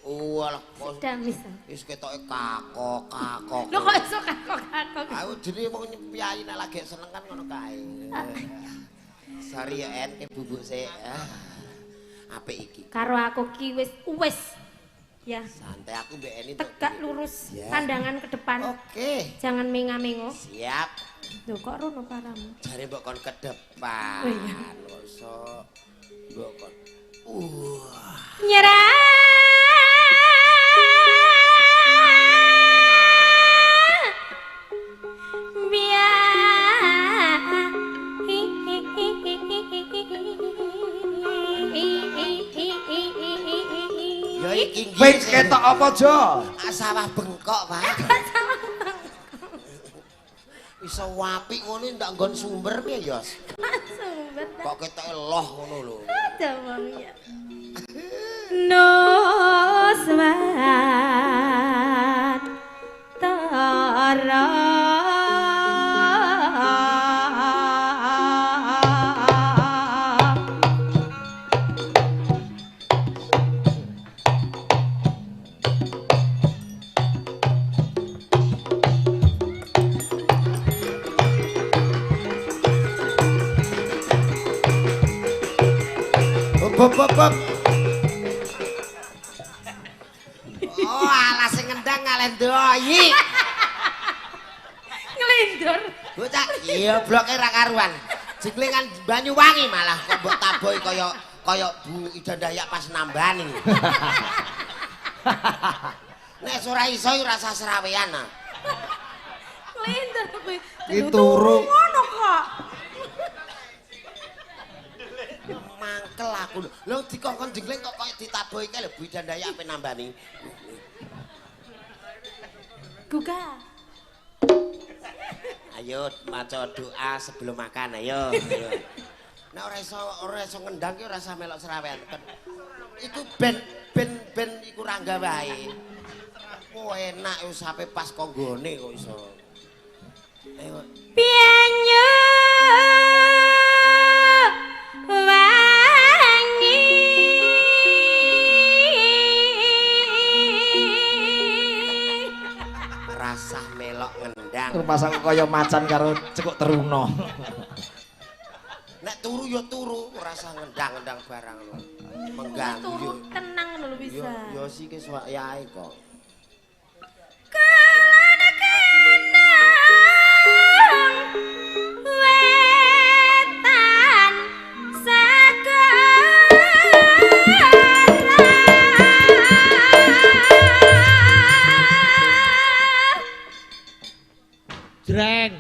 Walah kok Sedang bisa. wis ketoke kakok. Lho kok iso kakok-kakok. Aku jenenge wong nyepyai nek lagi seneng kan ngono kae. Sorry ya En, ke bubuk sik. Apik iki. Karo aku ki wis ya Santai aku mbek Eni tok. tegak lurus Ya. pandangan ke depan. Oke. Jangan menga-mengo. Siap. Lho kok rono paramu. Jare mbok kon ke depan. Oh iya. Mosok mbok kon. Nyerah iki Wis ketok apa, Jo? sawah bengkok, Pak. Iso apik ngono ndak nggon sumber piye, Yos? Sumber. Kok ketok eloh ngono lho. Damang ya. Nuswan tara Bop. Oh, alah sing ngendang ngalen doyi. Ngelindur. Bocah, iya bloke ra karuan. Jenglingan Banyuwangi malah kok mbok tabohi kaya Bu Ida Dayak pas nambani. Nek ora iso rasa serawean. Ngelindur kuwi. Iki turu. Ngono kok. Mangkel aku lho dikongkon jengling kok koyo ditabohi kae lho Bu Ida Dayak ape nambani. Guga. Ayo maca doa sebelum makan ayo. Nek ora iso ngendang ki ora usah melok serawean. Iku ben iku rangga wae. Oh enak wis sampe pas konggone kok iso. Ayo. pianyu wangi Rasah melok ngendang. Pasang kaya macan karo cekuk teruno. Nek turu ya turu, ora usah ngendang-ngendang barang lho. Mengganggu yo. Turu tenang lho bisa. Yo sik wis wayahe kok. wetan Jreng.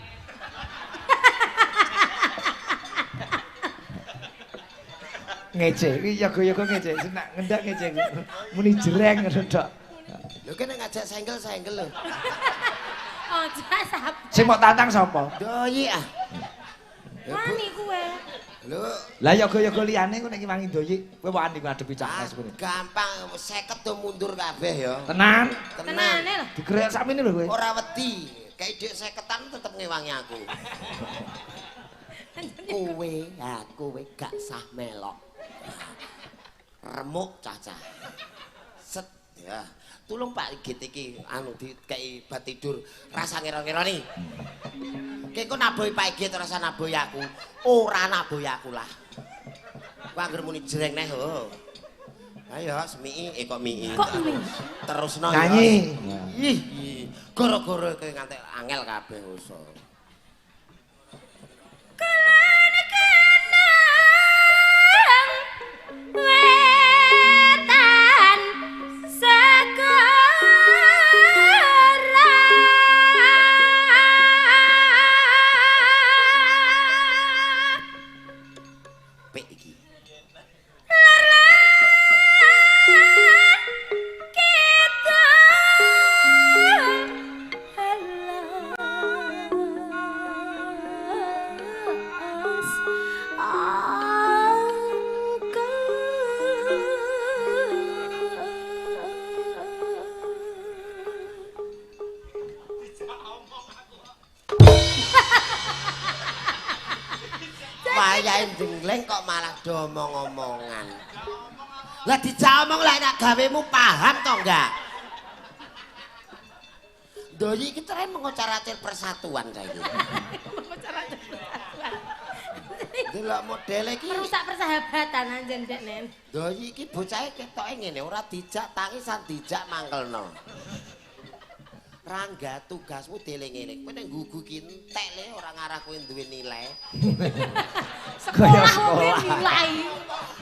Ngece, iki yoga-yoga ngece, senak ngendak ngece. Muni jreng ngono tok. Lho kene ngajak senggel lho. Oh, jasap. Sing mau tantang sapa? Doyi ah. Wani kuwe. Lho, Lah yoga-yoga liyane kok nek wangi doyi, kowe wani ngadepi cahas kuwi. gampang 50 do mundur kabeh ya. Tenan, Tenane lho. digerek sakmene lho kowe. Ora wedi. Kayak dik 50-an tetep ngewangi aku. Kowe gak sah melok. Remuk cacah. Set ya. Tulung Pak Git iki anu dikei bat tidur rasa ngira-ngira nih. Ki engko nabohi Pak Git rasa nabohi aku. Ora nabohi aku lah. Ku anggere muni jreng neh ho. Ayo semiki kok miki. Kok mie? Terusno ya. Nyanyi. Ih, gara-gara kowe nganti angel kabeh uso. wetan segera Pek iki. Wayahe jengleng kok malah do omong-omongan. Lah dijak omong lah nek gawemu paham to enggak? Doyi iki terus mengocaracir persatuan saiki. Mengocaracir persatuan. Delok modele iki. Merusak persahabatan anjen Deknen. Doyi iki bocahe ketoke ngene, ora dijak tangisan dijak mangkelno. Rangga tugasmu dieling-eling. Kowe nek nggugu ki entek le ora ngarah kowe duwe nilai. Sekolah wong nilai.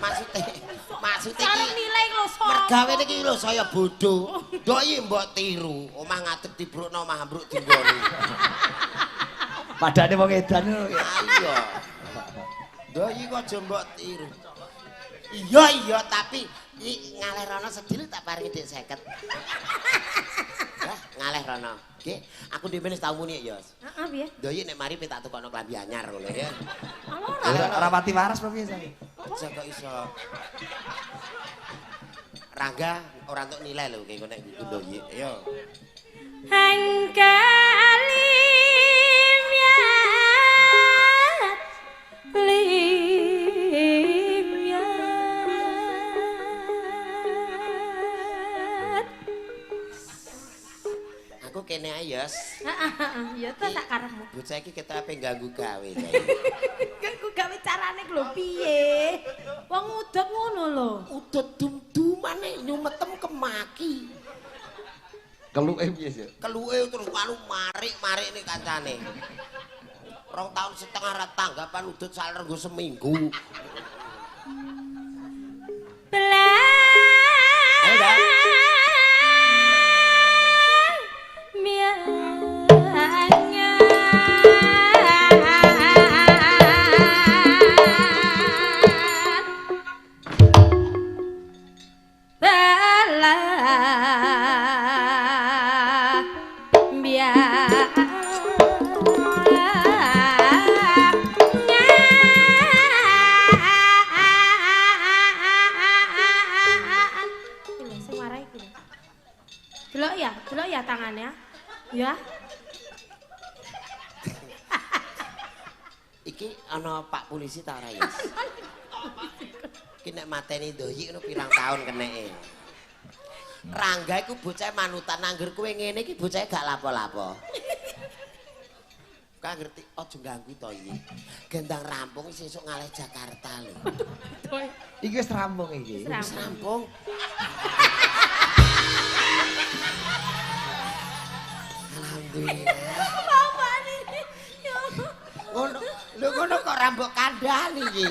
Maksude Sareng iki nilai lho sapa? mergawe niki lho saya bodoh. Doi mbok tiru, omah ngadeg dibrukno omah ambruk dinggoni. Padane wong edan lho. Ayo. Doi kok aja mbok tiru. Iya tapi ngalih rono sedil tak paringi dik 50. Lah ngalih rono. Nggih, aku dhewe wis tau muni ya. Heeh, piye? Ndoyi nek mari tak tukokno klambi anyar ngono ya. Ora pati waras apa piye sampe? Aja kok iso. Rangga ora entuk nilai lho kengko nek iku Ndoyi. Yo. Aku kene ae, Yos. Ya to sak karepmu. Bocah iki ketepe ganggu gawe. Ganggu gawe carane lho piye? Wong udut ngono lho. Udut dum-dumane nyumetem kemaki. Keluke piye sih? Keluke terus anu marik-marik nih kancane. 2 tahun setengah ra tanggapan udut salerenggo seminggu. Ayo, Dak. Delok ya tangannya. Ya. Iki ana Pak polisi ta ora ya? Iki nek mateni Ndoyi ngono pirang tahun keneke. Rangga iku bocah manutan angger kowe ngene iki bocah gak lapo-lapo. Kak ngerti aja ganggu to iki. Gendang rampung sesuk ngalih Jakarta lho. Iki wis rampung iki. Wis rampung. Alhamdulillah. Bapak ini. Ngono kok rambut kandhani iki.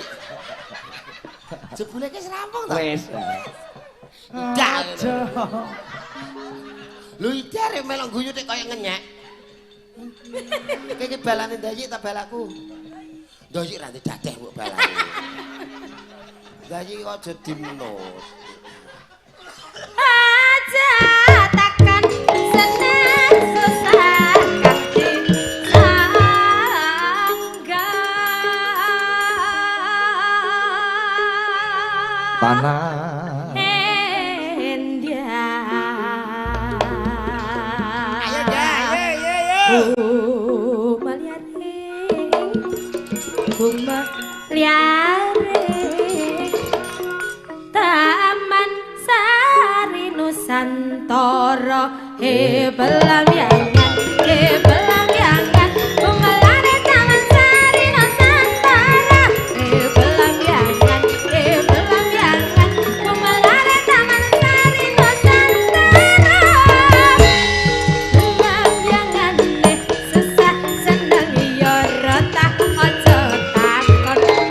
Jebule wis rampung to? Wis. Aduh. Lu iki arep melok guyu nek kaya ngenyek. Iki balane Ndoyi ta balaku? Ndoyi ra dadeh mbok balane. Ndoyi kok aja dimnos. Aja takkan senang susah kaki sangga Tanah Ayo dah, yo. Bunga liare Taman Sari Nusantara belamyangan belamyangan bunga lare Taman Sari Nusantara belamyangan belamyangan bunga lare Taman Sari Nusantara belamyangan susah seneng ya rata aja takon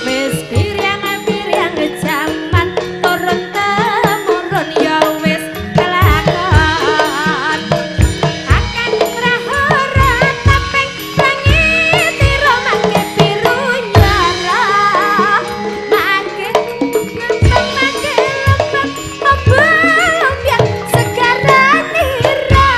wis pirang-pirang jaman turun temurun ya wis kelakon akan prahara taping tangi tiro mangke biru nyara mangke ngempeng mangke lembek obal-obyang segaranira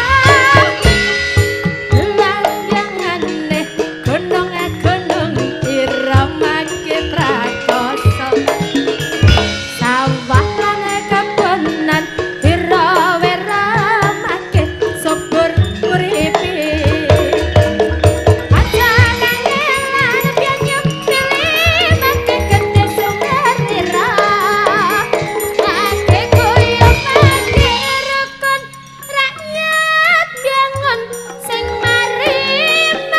belambyangane gunung-gunung irama ke prakoso sawah lan kebonan ira-wira make subur uripe aja kangelan biyen pilih make gede sumerira make koyo make rukun rakyat bangun sing mari-mari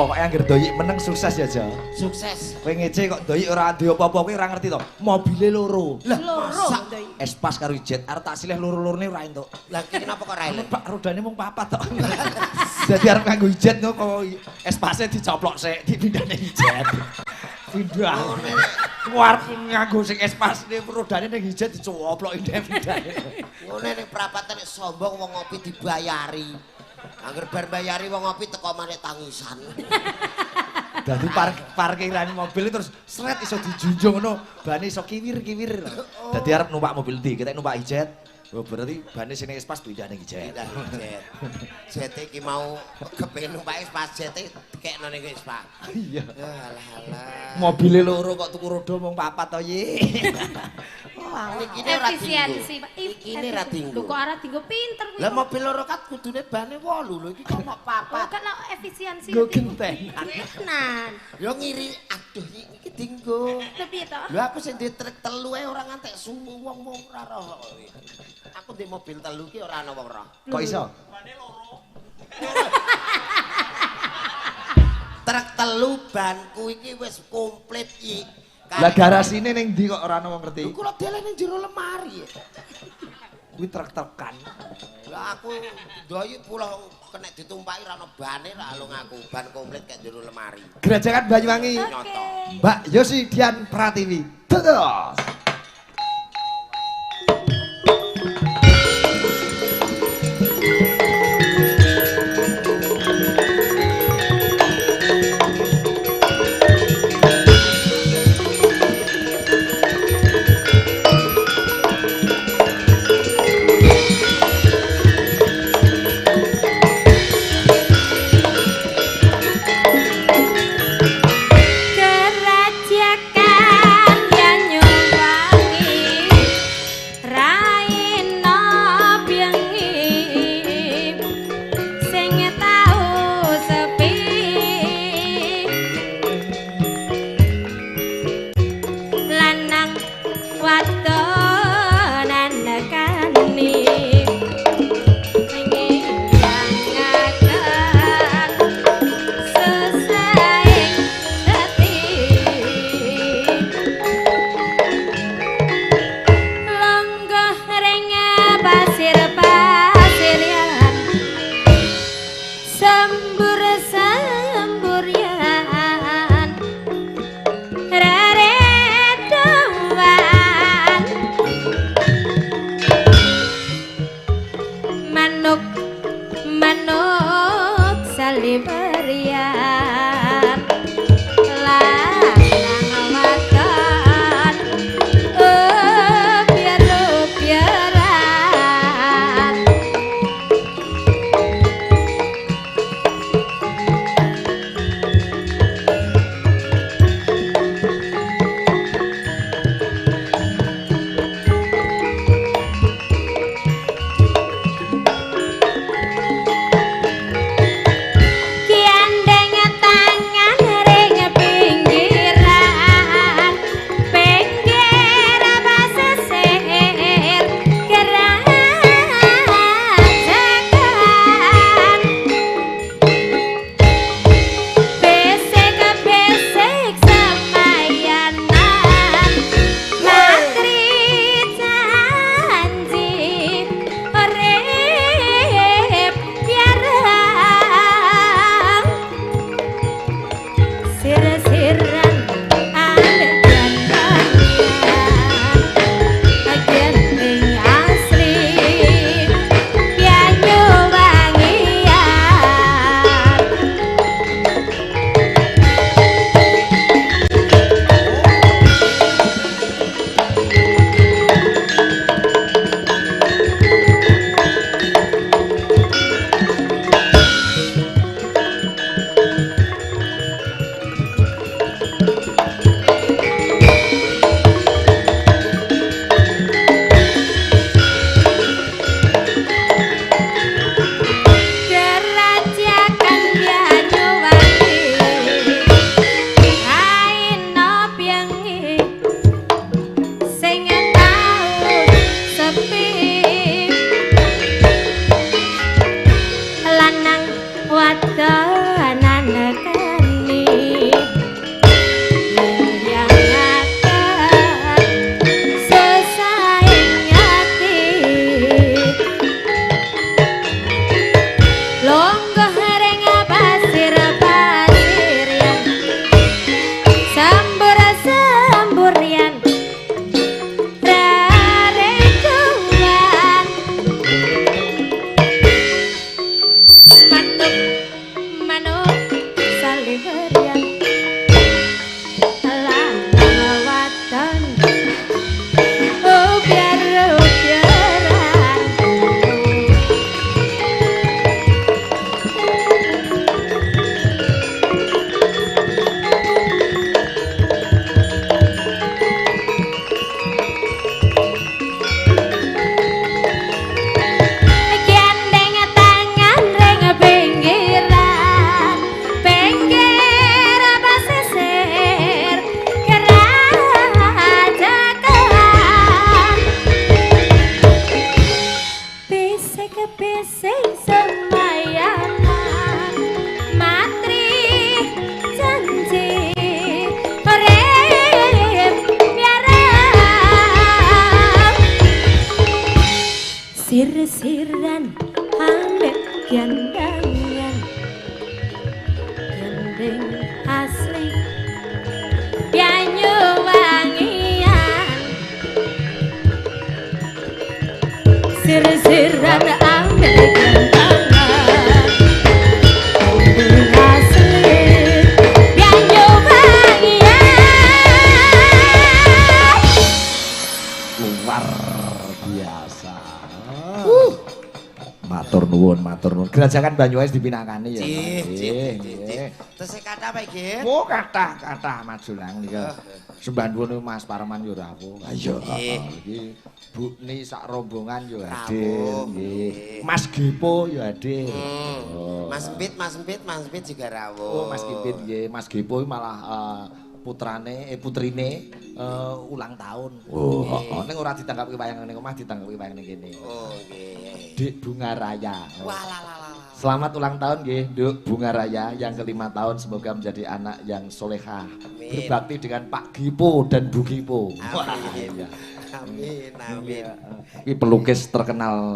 Pokoknya anggar Ndoyi meneng sukses ya, Ja. Sukses. Kowe ngece kok Ndoyi ora duwe apa-apa kowe ora ngerti to. Mobile loro. Lah, masa Espas karo jet arep tak silih loro-lorone ora entuk. Lah iki kenapa kok ra elek? Pak rodane mung 4 tok. Dadi arep nganggo jet no kok espase dicoplok sik dipindahne jet. Pindah. Kuar nganggo sing espas rodane ning jet dicoplok pindah-pindah. Ngene ning prapatan nek sombong wong ngopi dibayari. Angger bar bayari wong ngopi teko maneh tangisan. Dadi parkiran mobil terus sret iso dijunjung ngono, bane iso kiwir-kiwir. Dadi arep numpak mobil ndi? Kita numpak ijet. Oh berarti bane sini pas pindah ning jet. Jet iki mau kepengin numpak pas jet dikekno ning Vespa. Iya. Alah. Mobile loro kok tuku roda mung 4 to, Yi. Iki ora efisiensi, Pak. Iki ora dinggo. Lho kok ora dinggo pinter kuwi. Lah mobil loro kan kudune bane 8 lho iki kok mok 4. Kan efisiensi. Go genteng. Tenan. Yo ngiri aduh iki dinggo. Lho piye to? Lho aku sing duwe trek 3 ae ora ngantek sumu wong-wong ora roh. Aku di mobil 3 ki ora ana wong roh. Kok iso? Trek 3 banku iki wis komplit iki. Lah garasine ning ndi kok ora ana wong ngerti? Lho kula deleh ning jero lemari. Kuwi truk-trukan. Lah aku ndoyo pulau kena ditumpaki ora ana bane ra alung aku. Ban komplit kek jero lemari. Gerajakan Banyuwangi. Nyoto. Mbak Yosi Dian Pratiwi. Terus. Kerajakan yang nyoba berian lanang wadon biar sir-siran ambek gandangan gendeng asli Banyu wangian sir-siran ambek gandangan gendeng asli Banyu wangian luar biasa. Matur nuwun. Gerajakan Banyuwangi dipinakani ya. Terus kata apa iki? Oh, kathah majulang nika. Sembah nuwun Mas Parman yo rawuh. Ayo iki Bukni sak rombongan yo hadir nggih. Mas Gepo yo hadir. Mas Empit juga rawuh. Oh, Mas Kipit nggih. Mas Gepo malah putrine ulang tahun. Oh, ning ora ditanggapi wayang ning omah, ditanggapi wayang ning kene. Oh, nggih. Dik Bunga Raya. Walalala. Selamat ulang tahun nggih, Duk Bunga Raya yang ke-5 tahun, semoga menjadi anak yang solehah. Berbakti dengan Pak Gipo dan Bu Gipo. Amin. Amin. Iki pelukis terkenal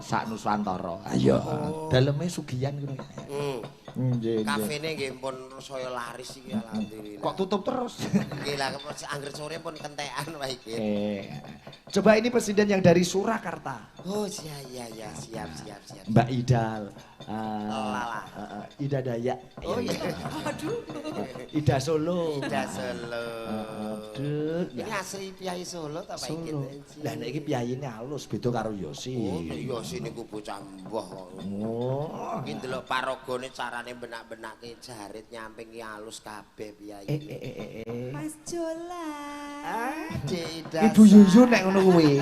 sak Nusantara. Ayo. Daleme sugihan ngono. Nggih. Kafene nggih pun saya laris iki alhamdulillah. Kok tutup terus? Nggih lah angger sore pun kentekan wae iki. Coba ini presiden yang dari Surakarta. Oh iya siap. Mbak Idal. Ida Dayak. Oh iya. Aduh. Ida Solo. Aduh. Ini asli Piyai Solo ta Pak iki? Lah nek iki piyayine halus beda karo Yosi. Oh, Yosi niku bocah mbah kok. Oh. Iki ndelok paragone carane benak-benake jarit nyamping ki halus kabeh Piyai. Mas Jola. Tidak. Ibu Yuyun nek ngono kuwi.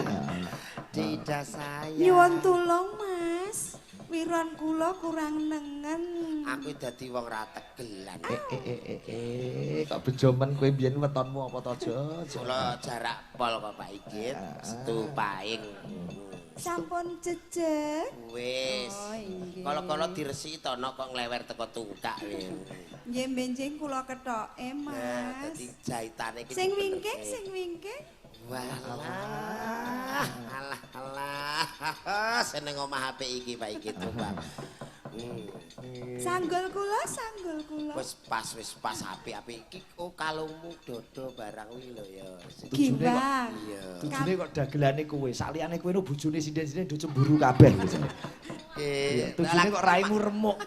Tidak saya. Nyuwun tulung, Mas. Wiron kula kurang nengen. Aku dadi wong ra tegelan. Kok bejomen kowe mbiyen wetonmu apa to, Jo? Kula jarak pol kok Pak Igit, setu paing. Sampun jejeg. Wis. Oh, inggih. Kala-kala diresiki tono kok nglewer teko tungkak. Nggih benjing kula kethoke, Mas. Dadi jahitane iki. Sing wingking. Walah. Alah. Seneng omah apik iki Pak Igit, Bang. Sanggul kula. Wis pas apik-apik iki kalungmu dodo barang kuwi lho ya. Gimbang. Iya. Tujune kok dagelane kowe, saliyane kowe no bojone sinden-sinden do cemburu kabeh. Tujune kok raimu remuk.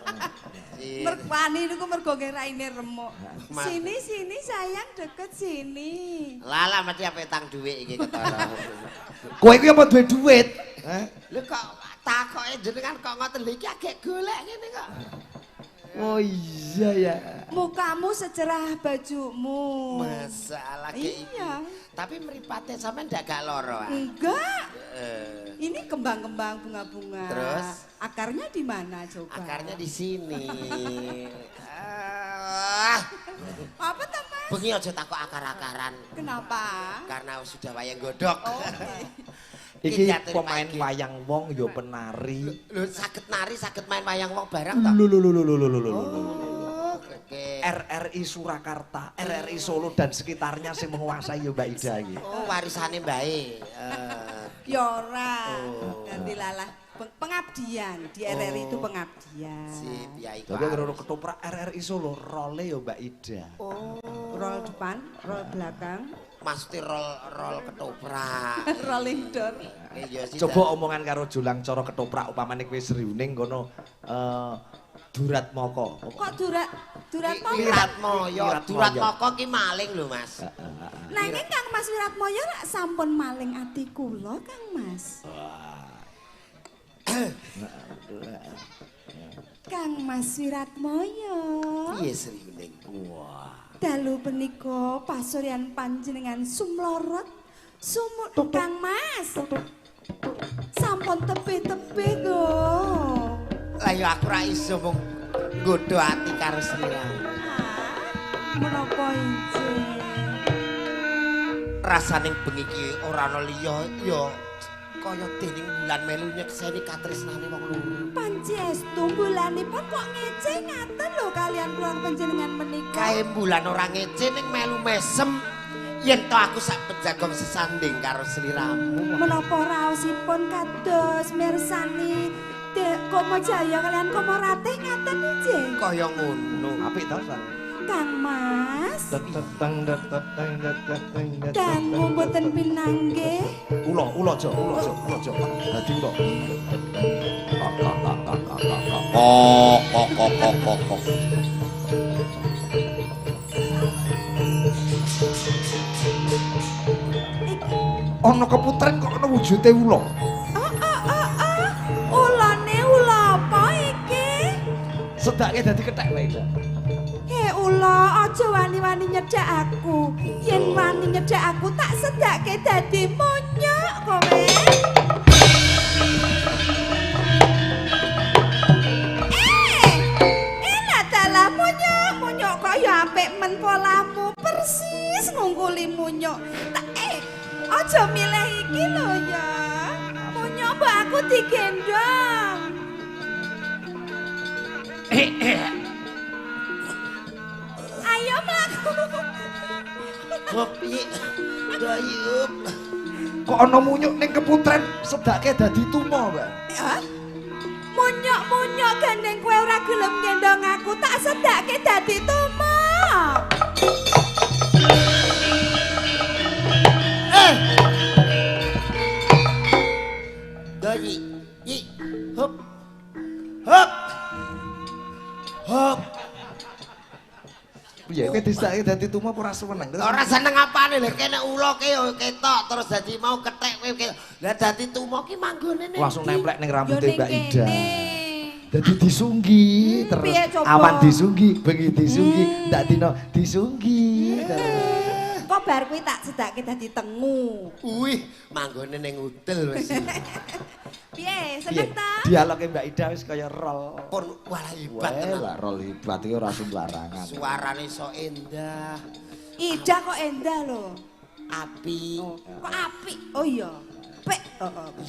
Merkwani niku mergo raine remuk. Sini sayang deket sini. Lala mesti ape tang dhuwit iki ketara. Kowe kuwi apa duwe duit? Lho kok takoke jenengan kok ngoten lho iki agek golek ngene kok. Oh iya ya. Mukamu secerah bajumu. Masalah iki. Iya. Tapi mripate sampean ndak gak lara. Enggak. Ini kembang-kembang bunga-bunga. Terus? Akarnya di mana coba? Akarnya di sini. Apa tuh, Mas? Bengi aja takok akar-akaran. Kenapa? Karena sudah wayang godhog. Iki Iki pemain wayang wong ya penari. Lho saged nari, saged main wayang wong bareng ta? Lho. Oke. RRI Surakarta, RRI Solo dan sekitarnya sing menguasai ya Mbak Ida iki. Oh, warisane mbae. Ya ora. Ganti lalah. Pengabdian di RRI itu pengabdian. Sip, ya iku. Tapi karo ketoprak RRI Solo role ya Mbak Ida. Oh, rol depan, rol belakang, Mesti rol ketoprak. rolling door. Iya sih. Coba omongan karo Jolang cara ketoprak upamane kowe seriuning kono Durat Moko. Kok durat moko? Wiratmaya, Duratmoko ki maling lho, Mas. Nanging Kang Mas Wiratmaya rak sampun maling ati kula, Kang Mas. Kang Mas Wiratmaya. Piye Sri Bening? Dalu punika pasuryan panjenengan sumlorot sumut Kang Mas. Sampun tebih-tebih go. Lah ya aku ra iso mung nggodho ati karo Sri Rama. Menapa injih? Rasaning bengi ki ora ana liya ya kaya dening bulan melu nyekseni katresnane wong loro. Pancestu bulanipun kok ngece ngaten lho kalian kula panjenengan menika. Kae bulan ora ngece ning melu mesem yen to aku sak pejagong sesanding karo Sri Rama. Menapa raosipun kados mirsani Komo Jaya kalian Komo Ratih ngaten injih. Kaya ngono. Apik to, Sang? Kang Mas. Teteng. Dangu mboten pinanggih. Ula jo. Dadi ula. Kok. Ana keputren kok ana wujude ula. Ulane ula apa iki? Sedake dadi kethek wae. Ula aja wani-wani nyedak aku. Yen wani nyedak aku tak sedake dadi monyok kowe. Enak dalah monyok kaya apik men polamu persis ngungkuli monyok. Aja milih iki lho ya. Monyok mbok aku digendong. Ayo mlaku. Piye? Dayup. Kok ana munyuk ning keputren sedake dadi tuma, Mbak? Monyok gandeng kowe ora gelem gendong aku tak sedake dadi tuma. Dayi. Hop. Piye kowe disake dadi tuma apa ora seneng? Ora seneng apane lho kene ula ke yo ketok terus dadi mau kethek kowe. Lah dadi tumo ki manggone ning Langsung nemplek ning rambute Yo Mbak ning Ida. kene. Dadi disunggi terus piye coba? awan disunggi, bengi disunggi, ndak dino disunggi. Kok bar kuwi tak sedake dadi tengu. Wih, manggone ning udel wis. Piye, Piye? seneng ta? Dialoge Mbak Ida wis kaya rol. Pun walah hebat Wah, tenan. rol hebat iki ora sembarangan. Suarane sok endah. Ida kok endah lho. Api. Kok apik? Oh iya. Pek.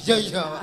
Iya.